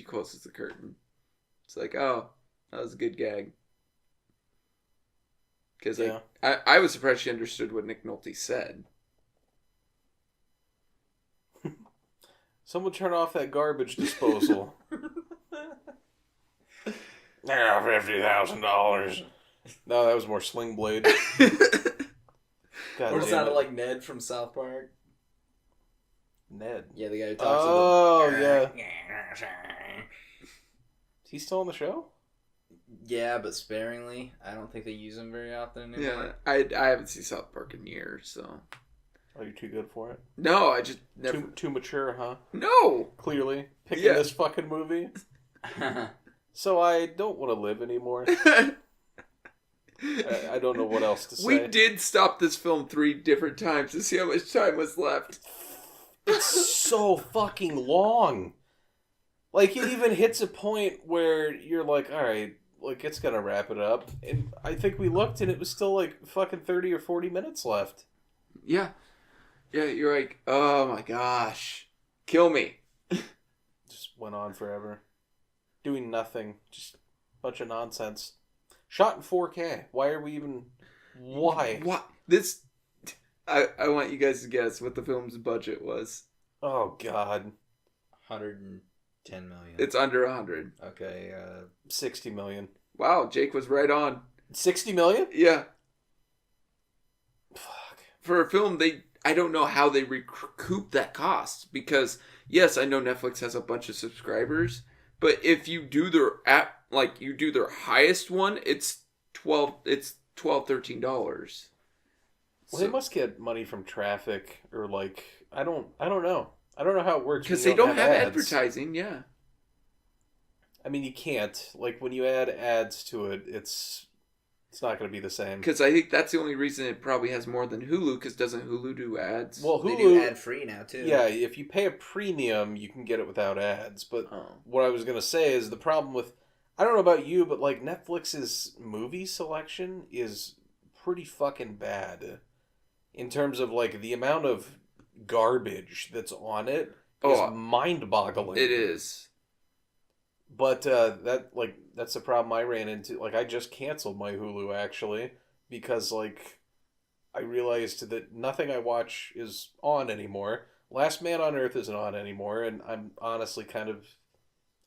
closes the curtain. It's like, oh, that was a good gag. Because I was surprised she understood what Nick Nolte said. Someone turn off that garbage disposal. Yeah, $50,000. No, that was more Sling Blade. God Or it damn sounded it. like Ned from South Park. Ned. Yeah, the guy who talks Oh, to yeah. them. Is he still on the show? Yeah, but sparingly. I don't think they use him very often anymore. Yeah, I haven't seen South Park in years, so. Oh, you're too good for it? No, I just never. Too mature, huh? No! Clearly. Picking Yeah. this fucking movie. So I don't want to live anymore. I don't know what else to say. We did stop this film 3 different times to see how much time was left. It's so fucking long. Like, it even hits a point where you're like, alright, like, it's gonna wrap it up. And I think we looked and it was still like fucking 30 or 40 minutes left. Yeah. Yeah, you're like, oh my gosh. Kill me. Just went on forever. Doing nothing. Just a bunch of nonsense. Shot in 4K. Why are we even... Why? What? This... I want you guys to guess what the film's budget was. Oh, God. 110 million. It's under 100. Okay, 60 million. Wow, Jake was right on. 60 million? Yeah. Fuck. For a film, I don't know how they recoup that cost. Because, yes, I know Netflix has a bunch of subscribers. But if you do their app, like, you do their highest one, it's $13. Well, they must get money from traffic or like I don't know. I don't know how it works Because when they you don't have ads. advertising, yeah. I mean, you can't. Like when you add ads to it, it's not going to be the same. Because I think that's the only reason it probably has more than Hulu. Because doesn't Hulu do ads? Well, they Hulu do ad free now too. Yeah, if you pay a premium, you can get it without ads. But what I was going to say is the problem with I don't know about you, but like Netflix's movie selection is pretty fucking bad. In terms of like the amount of garbage that's on it is mind-boggling. It is. But that's the problem I ran into. Like I just canceled my Hulu actually because like I realized that nothing I watch is on anymore. Last Man on Earth isn't on anymore, and I'm honestly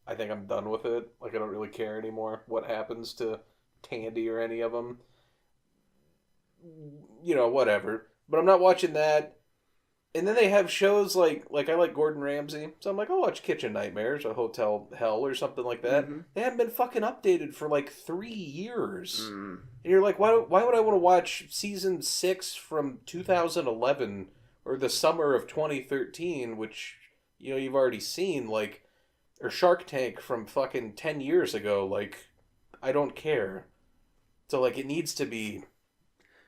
I think I'm done with it. Like I don't really care anymore what happens to Tandy or any of them. You know, whatever. But I'm not watching that. And then they have shows like I like Gordon Ramsay, so I'm like, I'll watch Kitchen Nightmares or Hotel Hell or something like that. Mm-hmm. They haven't been fucking updated for like 3 years. Mm. And you're like, why would I want to watch season 6 from 2011 or the summer of 2013, which, you know, you've already seen, like, or Shark Tank from fucking 10 years ago. Like, I don't care. So, like, it needs to be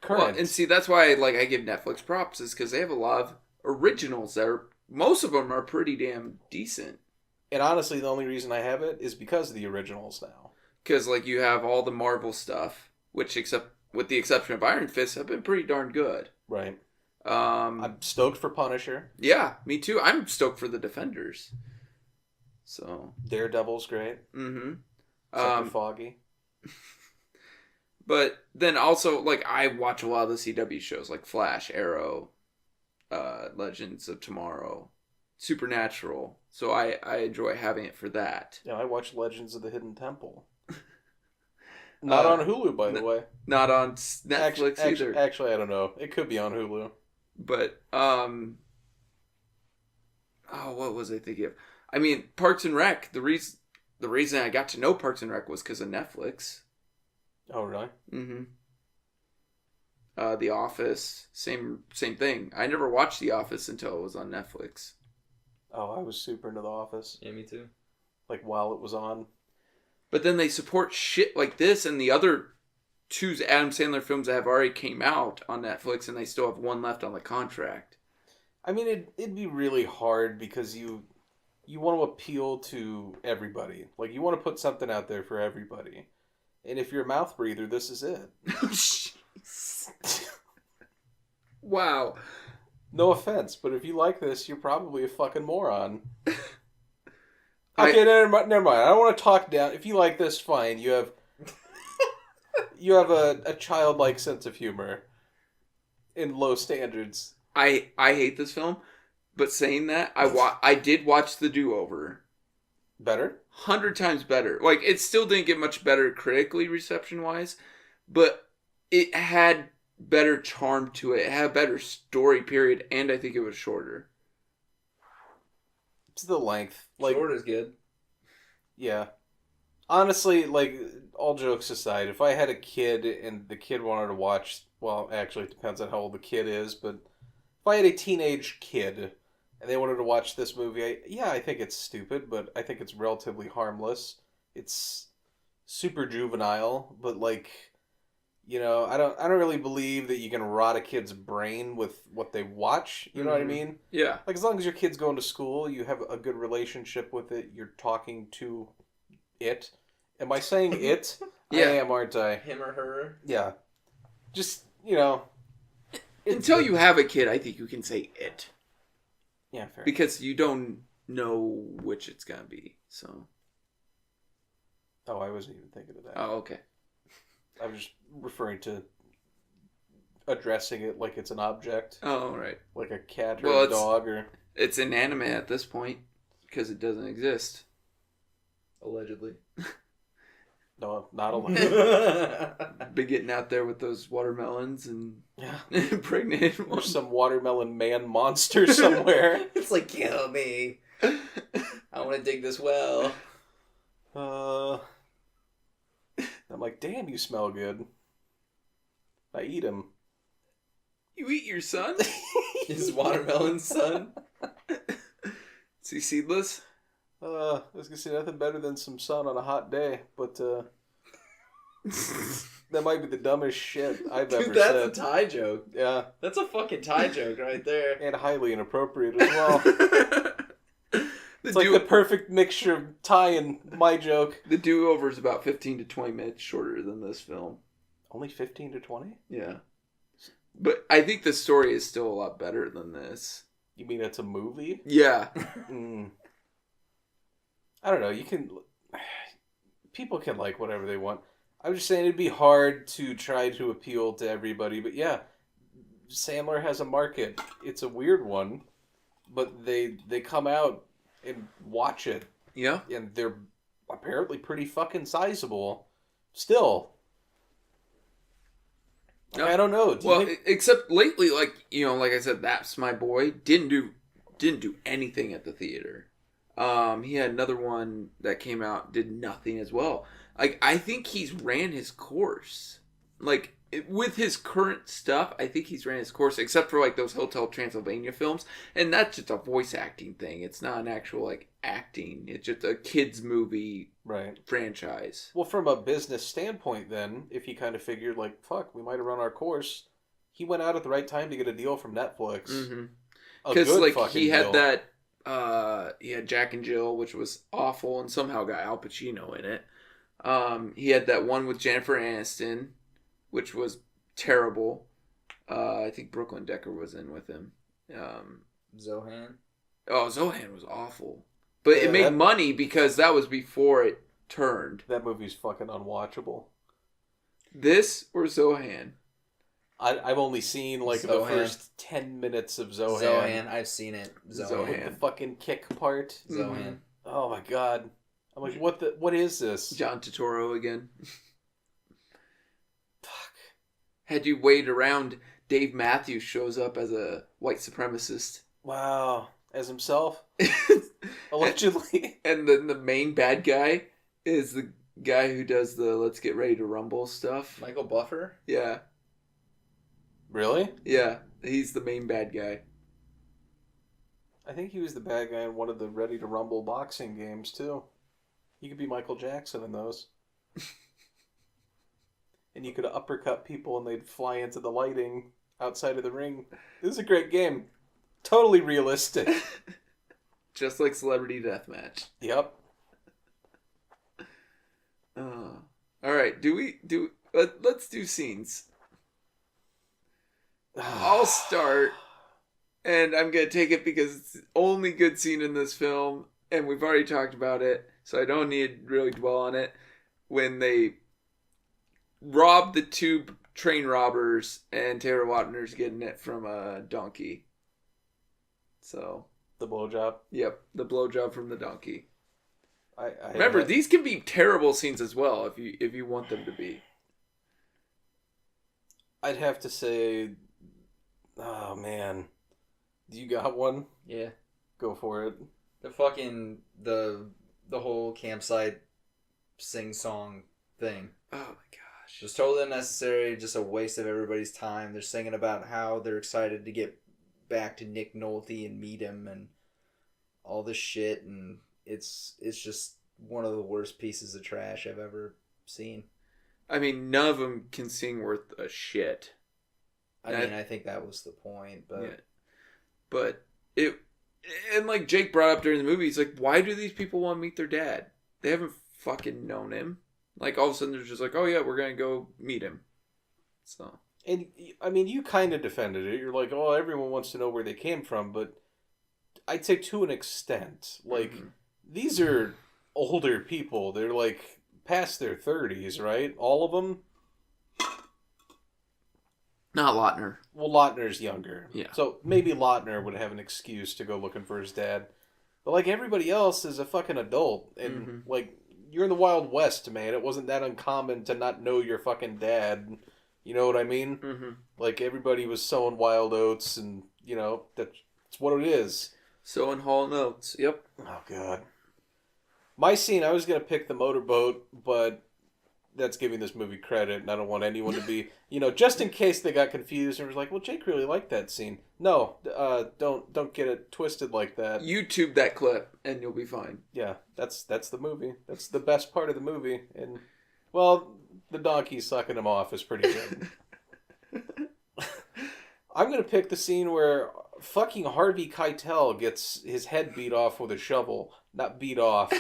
current. Well, and see, that's why I give Netflix props, is because they have a lot of originals that are, most of them are pretty damn decent. And honestly, the only reason I have it is because of the originals now. Because, like, you have all the Marvel stuff, which, with the exception of Iron Fist, have been pretty darn good. Right. I'm stoked for Punisher. Yeah, me too. I'm stoked for the Defenders. So Daredevil's great. Mm-hmm. Except for Foggy. But then also, like, I watch a lot of the CW shows, like Flash, Arrow, Legends of Tomorrow, Supernatural. So I enjoy having it for that. Yeah, I watch Legends of the Hidden Temple. Not on Hulu, by the way. Not on Netflix either. Actually, I don't know. It could be on Hulu. But, what was I thinking of? I mean, Parks and Rec, the reason I got to know Parks and Rec was because of Netflix. Oh, really? Mm-hmm. The Office, same thing. I never watched The Office until it was on Netflix. Oh, I was super into The Office. Yeah, me too. Like, while it was on. But then they support shit like this and the other 2 Adam Sandler films that have already came out on Netflix, and they still have 1 left on the contract. I mean, it'd be really hard because you want to appeal to everybody. Like, you want to put something out there for everybody. And if you're a mouth breather, this is it. Wow. No offense, but if you like this, you're probably a fucking moron. Okay, never mind. I don't want to talk down. If you like this, fine. You have a childlike sense of humor and low standards. I hate this film. But saying that, I did watch The Do-Over. Better? 100 times better. Like, it still didn't get much better critically, reception-wise, but it had better charm to it. It had a better story, period, and I think it was shorter. It's the length. Like, Short is good. Yeah. Honestly, like, all jokes aside, if I had a kid and the kid wanted to watch, well, actually, it depends on how old the kid is, but if I had a teenage kid and they wanted to watch this movie, I think it's stupid, but I think it's relatively harmless. It's super juvenile, but, like, I don't really believe that you can rot a kid's brain with what they watch. You know what I mean? Yeah. Like, as long as your kid's going to school, you have a good relationship with it, you're talking to it. Am I saying it? Yeah. I am, aren't I? Him or her. Yeah. Just, Until you have a kid, I think you can say it. Yeah, fair. Because you don't know which it's going to be, so. Oh, I wasn't even thinking of that. Oh, okay. I was just referring to addressing it like it's an object. Oh, right. Like a cat or a dog or... It's inanimate at this point, because it doesn't exist. Allegedly. No, not alone. Be getting out there with those watermelons and Yeah. impregnating There's one. some watermelon man monster somewhere. It's like, kill me. I want to dig this well. I'm like, damn, you smell good. I eat him. You eat your son? His watermelon son. Is he seedless? I was gonna say nothing better than some sun on a hot day, but that might be the dumbest shit I've ever Dude, that's said. a Thai joke. Yeah, That's a fucking Thai joke right there. and highly inappropriate as well. The It's like the perfect mixture of Thai and my joke. The Do-Over is about 15 to 20 minutes shorter than this film. Only 15 to 20? Yeah. But I think the story is still a lot better than this. You mean it's a movie? Yeah. I don't know. People can like whatever they want. I was just saying it'd be hard to try to appeal to everybody, but yeah, Sandler has a market. It's a weird one, but they come out and watch it, Yeah. and they're apparently pretty fucking sizable. Still, like, I don't know. Well, except lately, like I said, That's My Boy didn't do anything at the theater. He had another one that came out, did nothing as well. Like, I think he's ran his course. Like, with his current stuff, I think he's ran his course, except for, like, those Hotel Transylvania films. And that's just a voice acting thing. It's not an actual, like, acting. It's just a kid's movie franchise. Well, from a business standpoint, then, if he kind of figured, like, fuck, we might have run our course, he went out at the right time to get a deal from Netflix. Because, like, fucking he had deal. that... he had Jack and Jill, which was awful, and somehow got Al Pacino in it. He had that one with Jennifer Aniston, which was terrible. I think Brooklyn Decker was in with him. Zohan. Oh, Zohan was awful. But it made money because that was before it turned. That movie's fucking unwatchable. This or Zohan? I've only seen, like, the first 10 minutes of Zohan. Zohan, I've seen it. Zohan. With the fucking kick part. Zohan. Oh my god. I'm like, what is this? John Turturro again. Fuck. Had you wait around, Dave Matthews shows up as a white supremacist. Wow. As himself? Allegedly. And then the main bad guy is the guy who does the Let's Get Ready to Rumble stuff. Michael Buffer? Yeah. Really? Yeah. He's the main bad guy. I think he was the bad guy in one of the Ready to Rumble boxing games, too. You could be Michael Jackson in those. And you could uppercut people and they'd fly into the lighting outside of the ring. This is a great game. Totally realistic. Just like Celebrity Deathmatch. Yep. Alright, let's do scenes. I'll start, and I'm going to take it because it's the only good scene in this film, and we've already talked about it, so I don't need to really dwell on it. When they rob the two train robbers, and Taylor Lautner's getting it from a donkey. So The blowjob. yep, the blowjob from the donkey. I Remember, these can be terrible scenes as well if you want them to be. I'd have to say, oh man, you got one? Yeah. Go for it. The fucking the whole campsite sing song thing. Oh my gosh. Just totally unnecessary, just a waste of everybody's time. They're singing about how they're excited to get back to Nick Nolte and meet him and all this shit, and it's just one of the worst pieces of trash I've ever seen. I mean, none of them can sing worth a shit. I think that was the point, but yeah. But it, and like Jake brought up during the movie, he's like, why do these people want to meet their dad? They haven't fucking known him. Like, all of a sudden they're just like, oh yeah, we're gonna go meet him. So. And I mean, you kind of defended it. You're like, oh, everyone wants to know where they came from, but I'd say to an extent. Like, these are older people. They're like past their 30s, right? All of them? Not Lautner. Well, Lautner's younger. Yeah. So maybe Lautner would have an excuse to go looking for his dad. But like everybody else is a fucking adult. And like, you're in the Wild West, man. It wasn't that uncommon to not know your fucking dad. You know what I mean? Mm-hmm. Like, everybody was sowing wild oats, and, you know, that's what it is. Sowing Hall Notes. Yep. Oh, God. My scene, I was going to pick the motorboat, but that's giving this movie credit, and I don't want anyone to be, you know, just in case they got confused and was like, well, Jake really liked that scene. No, don't get it twisted like that. YouTube that clip, and you'll be fine. Yeah, that's the movie. That's the best part of the movie. And, well, the donkey sucking him off is pretty good. I'm going to pick the scene where fucking Harvey Keitel gets his head beat off with a shovel. Not beat off.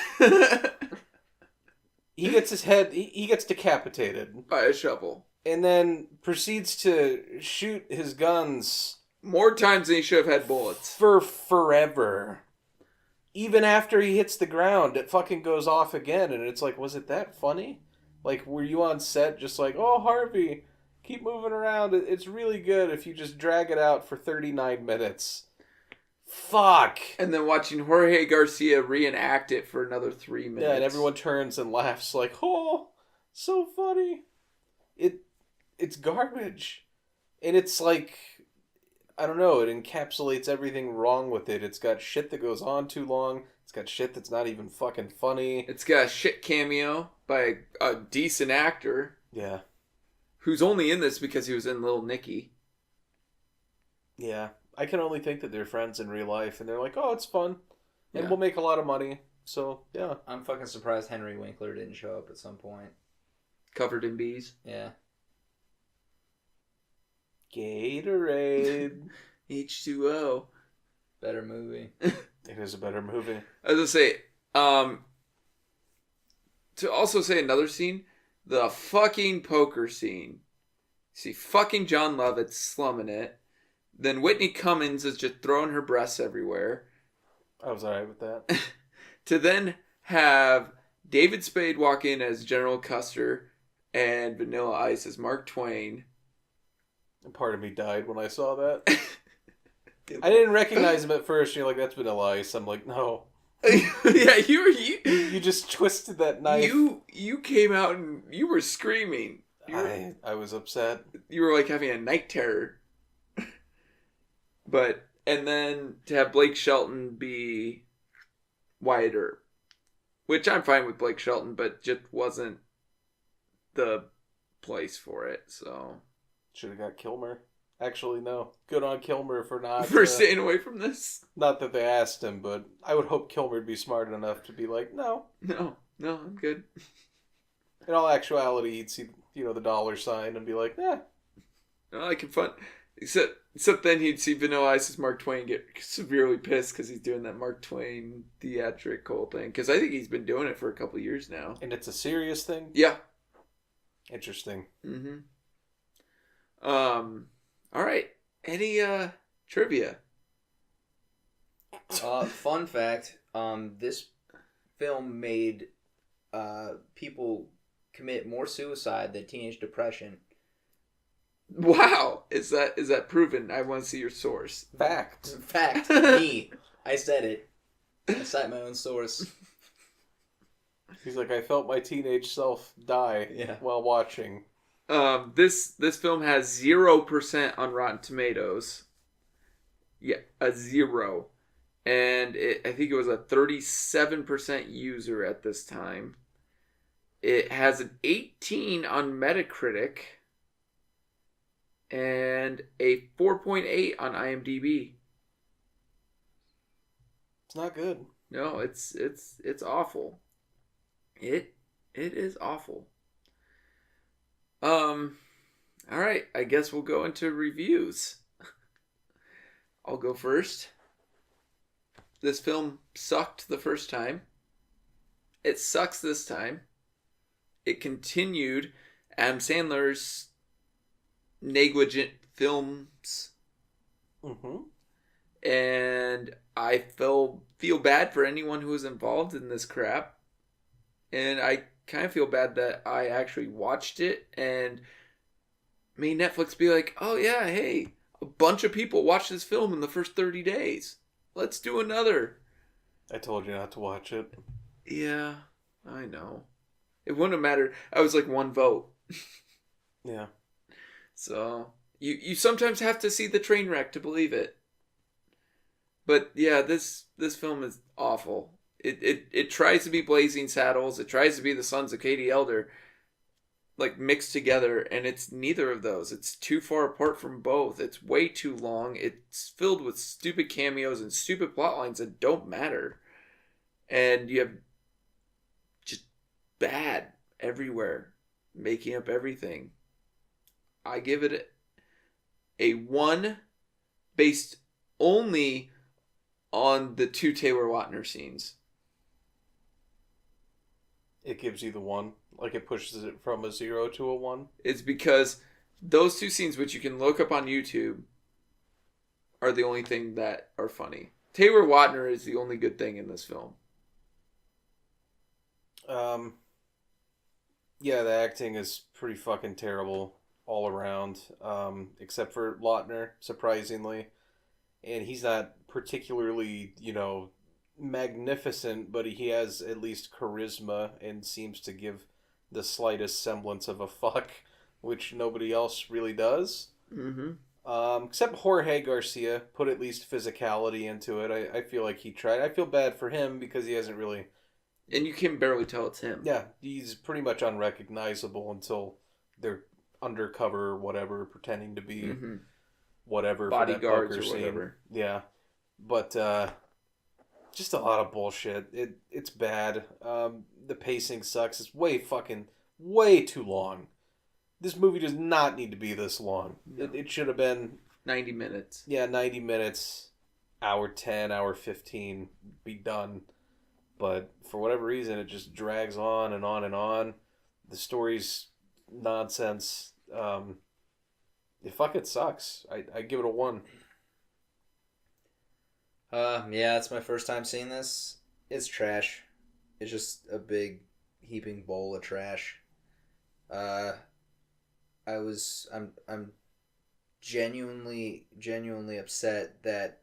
He gets his head, he gets decapitated. By a shovel. And then proceeds to shoot his guns. More times than he should have had bullets. For forever. Even after he hits the ground, it fucking goes off again. And it's like, was it that funny? Like, were you on set just like, oh, Harvey, keep moving around. It's really good if you just drag it out for 39 minutes. Fuck. And then watching Jorge Garcia reenact it for another 3 minutes. Yeah, and everyone turns and laughs like, oh, so funny. It's garbage. And it's like, I don't know, it encapsulates everything wrong with it. It's got shit that goes on too long. It's got shit that's not even fucking funny. It's got a shit cameo by a decent actor. Yeah. Who's only in this because he was in Little Nicky. Yeah. I can only think that they're friends in real life, and they're like, oh, it's fun. And Yeah. we'll make a lot of money. So, yeah. I'm fucking surprised Henry Winkler didn't show up at some point. Covered in bees. Yeah. Gatorade. H2O. Better movie. It is a better movie. I was gonna say, to also say another scene, the fucking poker scene. See fucking John Lovitz slumming it. Then Whitney Cummings is just throwing her breasts everywhere. I was alright with that. To then have David Spade walk in as General Custer and Vanilla Ice as Mark Twain. And part of me died when I saw that. I didn't recognize him at first. You're like, that's Vanilla Ice. I'm like, no. Yeah, You just twisted that knife. You came out and you were screaming. I was upset. You were like having a night terror. But, and then to have Blake Shelton be Wyatt Earp. Which I'm fine with Blake Shelton, but just wasn't the place for it, so. Should have got Kilmer. Actually, no. Good on Kilmer for not... For staying away from this? Not that they asked him, but I would hope Kilmer would be smart enough to be like, no. No, I'm good. In all actuality, he'd see, the dollar sign and be like, No, I can fun. Except then he'd see Vanilla Ice's Mark Twain get severely pissed because he's doing that Mark Twain theatrical thing. Because I think he's been doing it for a couple of years now. And it's a serious thing? Yeah. Interesting. Mm-hmm. All right. Any trivia? Fun fact, this film made people commit more suicide than teenage depression Wow, is that proven? I want to see your source. Fact. Fact. Me. I said it. I cite my own source. He's like, I felt my teenage self die while watching. This film has 0% on Rotten Tomatoes. Yeah, a 0. And I think it was a 37% user at this time. It has an 18 on Metacritic and a 4.8 on IMDb. It's not good. No, it's awful. It is awful. All right, I guess we'll go into reviews. I'll go first. This film sucked the first time. It sucks this time. It continued Adam Sandler's negligent films. Mm-hmm. And I feel bad for anyone who was involved in this crap. And I kind of feel bad that I actually watched it and made Netflix be like, oh yeah, hey, a bunch of people watched this film in the first 30 days. Let's do another. I told you not to watch it. Yeah, I know. It wouldn't have mattered. I was like one vote. Yeah. So, you sometimes have to see the train wreck to believe it. But yeah, this film is awful. It tries to be Blazing Saddles. It tries to be the Sons of Katie Elder, like mixed together, and it's neither of those. It's too far apart from both. It's way too long. It's filled with stupid cameos and stupid plot lines that don't matter. And you have just bad everywhere, making up everything. I give it a 1 based only on the 2 Taylor Lautner scenes. It gives you the 1. Like it pushes it from a 0 to a 1. It's because those 2 scenes, which you can look up on YouTube, are the only thing that are funny. Taylor Lautner is the only good thing in this film. Yeah, the acting is pretty fucking terrible all around, except for Lautner, surprisingly. And he's not particularly, magnificent, but he has at least charisma and seems to give the slightest semblance of a fuck, which nobody else really does. Mm-hmm. Except Jorge Garcia put at least physicality into it. I feel like he tried. I feel bad for him because he hasn't really... And you can barely tell it's him. Yeah, he's pretty much unrecognizable until they're undercover or whatever, pretending to be whatever. Bodyguards or scene. whatever. Yeah. But, just a lot of bullshit. It's bad. The pacing sucks. It's way too long. This movie does not need to be this long. No. It should have been 90 minutes. Yeah, 90 minutes, hour 10, hour 15, be done. But for whatever reason, it just drags on and on and on. The story's nonsense. It sucks. I give it a 1. Yeah, it's my first time seeing this. It's trash. It's just a big heaping bowl of trash. I'm genuinely upset that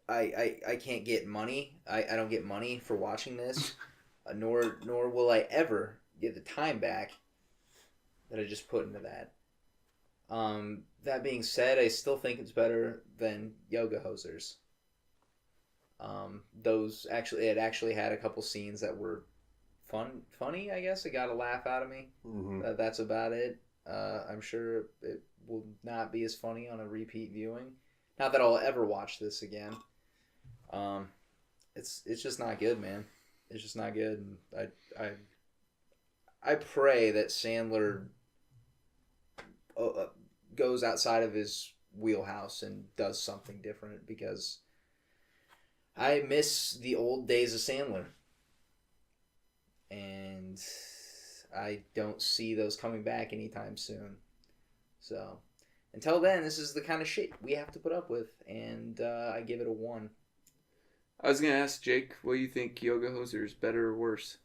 I can't get money. I don't get money for watching this, nor will I ever get the time back that I just put into that. That being said, I still think it's better than Yoga Hosers. It actually had a couple scenes that were funny, I guess. It got a laugh out of me. Mm-hmm. That's about it. I'm sure it will not be as funny on a repeat viewing. Not that I'll ever watch this again. It's just not good, man. It's just not good. And I pray that Sandler goes outside of his wheelhouse and does something different, because I miss the old days of Sandler. And I don't see those coming back anytime soon. So, until then, this is the kind of shit we have to put up with, and I give it a 1. I was going to ask Jake, what do you think, Yoga Hosers, better or worse?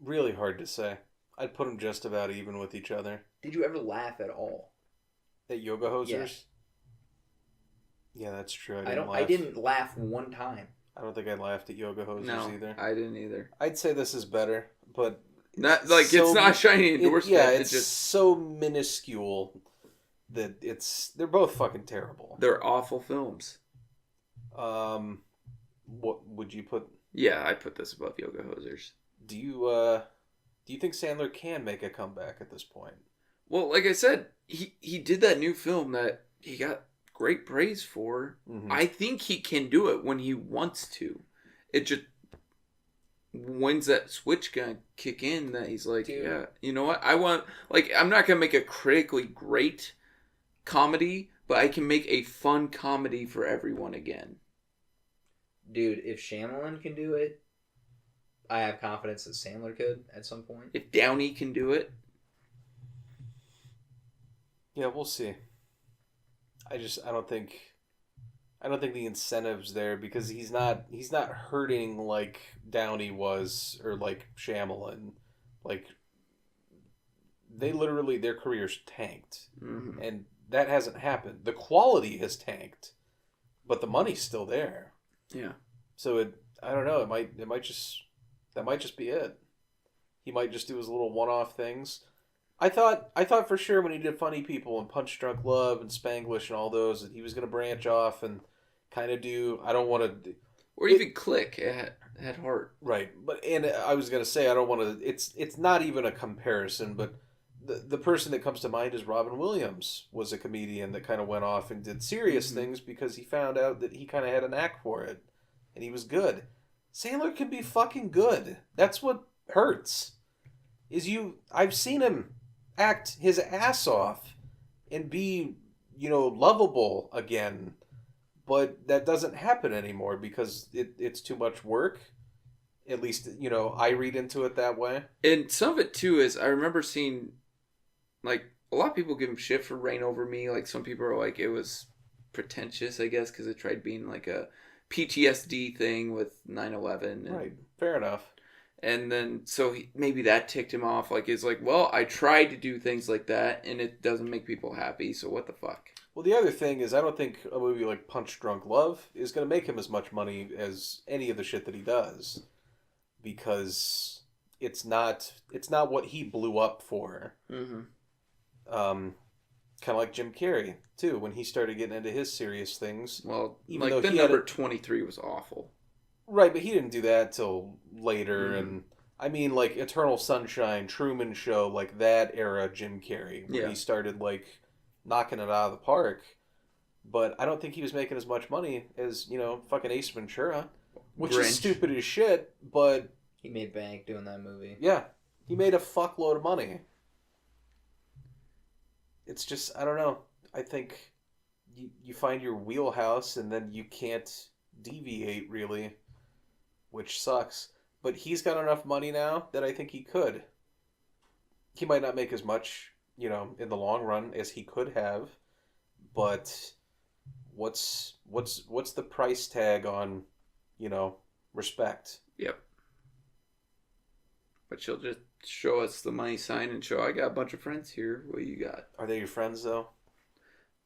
Really hard to say. I'd put them just about even with each other. Did you ever laugh at all? At Yoga Hosers? Yeah, that's true. I didn't laugh one time. I don't think I laughed at Yoga Hosers either. I didn't either. I'd say this is better, but Not like it's not shiny endorsement. It's just so minuscule that they're both fucking terrible. They're awful films. What would you put? Yeah, I put this above Yoga Hosers. Do you think Sandler can make a comeback at this point? Well, like I said, he did that new film that he got great praise for. Mm-hmm. I think he can do it when he wants to. It just, when's that switch gonna kick in that he's like, Dude. yeah, you know what? I'm not gonna make a critically great comedy, but I can make a fun comedy for everyone again. Dude, if Shyamalan can do it, I have confidence that Sandler could at some point. If Downey can do it. Yeah, we'll see. I don't think the incentive's there because he's not hurting like Downey was or like Shyamalan. Like they literally their careers tanked. Mm-hmm. And that hasn't happened. The quality has tanked, but the money's still there. Yeah. So I don't know, that might just be it. He might just do his little one-off things. I thought for sure when he did Funny People and Punch Drunk Love and Spanglish and all those that he was going to branch off and kind of do or even Click at Heart. Right. And I was going to say I don't want to it's not even a comparison, but the person that comes to mind is Robin Williams was a comedian that kind of went off and did serious things because he found out that he kind of had a knack for it and he was good. Sandler can be fucking good. That's what hurts. I've seen him act his ass off and be, lovable again. But that doesn't happen anymore because it's too much work. At least, I read into it that way. And some of it, too, is I remember seeing, like, a lot of people give him shit for Reign Over Me. Like, some people are like, it was pretentious, I guess, because it tried being like a PTSD thing with 9/11. Right. Fair enough. And then, so maybe that ticked him off. Like, it's like, well, I tried to do things like that, and it doesn't make people happy, so what the fuck? Well, the other thing is I don't think a movie like Punch Drunk Love is going to make him as much money as any of the shit that he does. Because it's not what he blew up for. Mm-hmm. Kind of like Jim Carrey, too, when he started getting into his serious things. Well, even like, though the number 23 was awful. Right, but he didn't do that till later, and I mean, like, Eternal Sunshine, Truman Show, like, that era Jim Carrey, when he started, like, knocking it out of the park. But I don't think he was making as much money as, fucking Ace Ventura, which Grinch. is stupid as shit, but... He made bank doing that movie. Yeah, he made a fuckload of money. It's just, I don't know, I think you find your wheelhouse and then you can't deviate, really. Which sucks. But he's got enough money now that I think he could. He might not make as much, in the long run as he could have. But what's the price tag on, respect? Yep. But she'll just show us the money sign and show, I got a bunch of friends here. What you got? Are they your friends, though?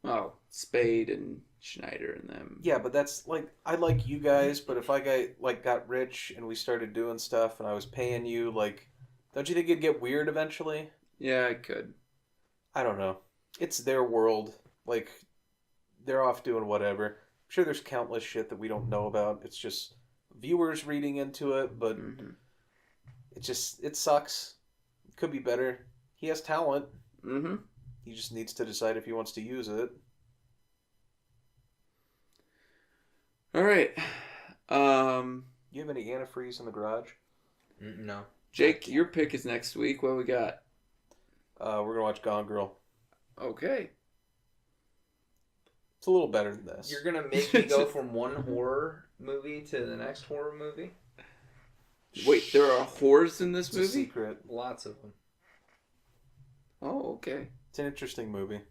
Oh, Spade and Schneider and them. Yeah, but that's like I like you guys, but if I got rich and we started doing stuff and I was paying you, like, don't you think it'd get weird eventually? Yeah, I could. I don't know. It's their world. Like, they're off doing whatever. I'm sure there's countless shit that we don't know about. It's just viewers reading into it, but it sucks. It could be better. He has talent. Mm-hmm. He just needs to decide if he wants to use it. All right. You have any antifreeze in the garage? No. Jake, your pick is next week. What we got? We're gonna watch Gone Girl. Okay. It's a little better than this. You're gonna make me go from one horror movie to the next horror movie? Wait, there are whores in this It's a movie? secret. Lots of them. Oh, okay. It's an interesting movie.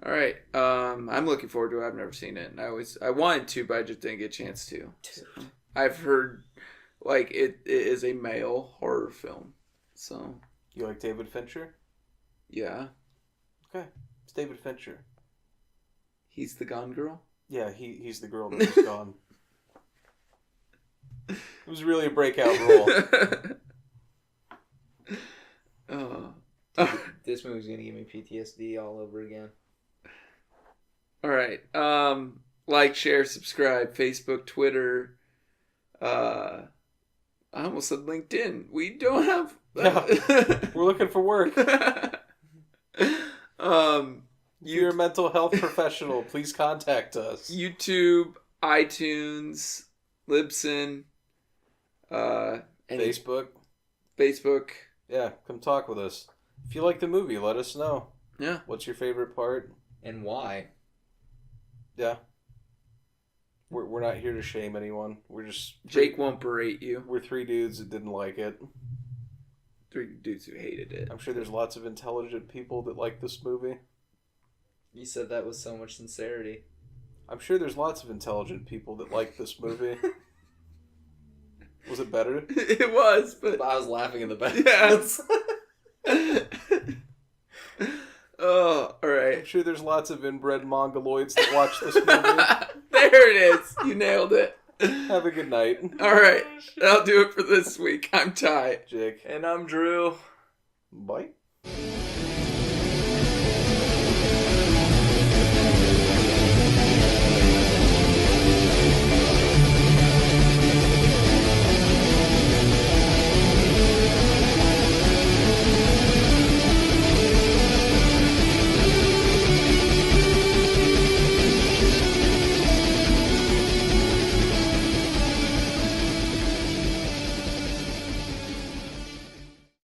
All right. I'm looking forward to it. I've never seen it. And I wanted to, but I just didn't get a chance to. So, I've heard like it is a male horror film. So You like David Fincher? yeah, Okay, it's David Fincher. he's the Gone Girl. Yeah, he's the girl that was gone. It was really a breakout role. This movie's gonna give me PTSD all over again. All right. Like, share, subscribe, Facebook, Twitter. I almost said LinkedIn. We don't have. Yeah, we're looking for work. If you're a mental health professional, please contact us. YouTube, iTunes, Libsyn, Facebook. Facebook. Yeah, come talk with us. If you like the movie, let us know. Yeah. What's your favorite part? And why? Yeah. We're not here to shame anyone. We're just... Jake won't berate you. We're three dudes that didn't like it. 3 dudes who hated it. I'm sure there's lots of intelligent people that like this movie. You said that with so much sincerity. I'm sure there's lots of intelligent people that like this movie. Was it better? It was, but... I was laughing in the back. Yeah. Oh, all right. I'm sure there's lots of inbred mongoloids that watch this movie. There it is. You nailed it. Have a good night. All right. That'll do it for this week. I'm Ty. Jake. And I'm Drew. Bye.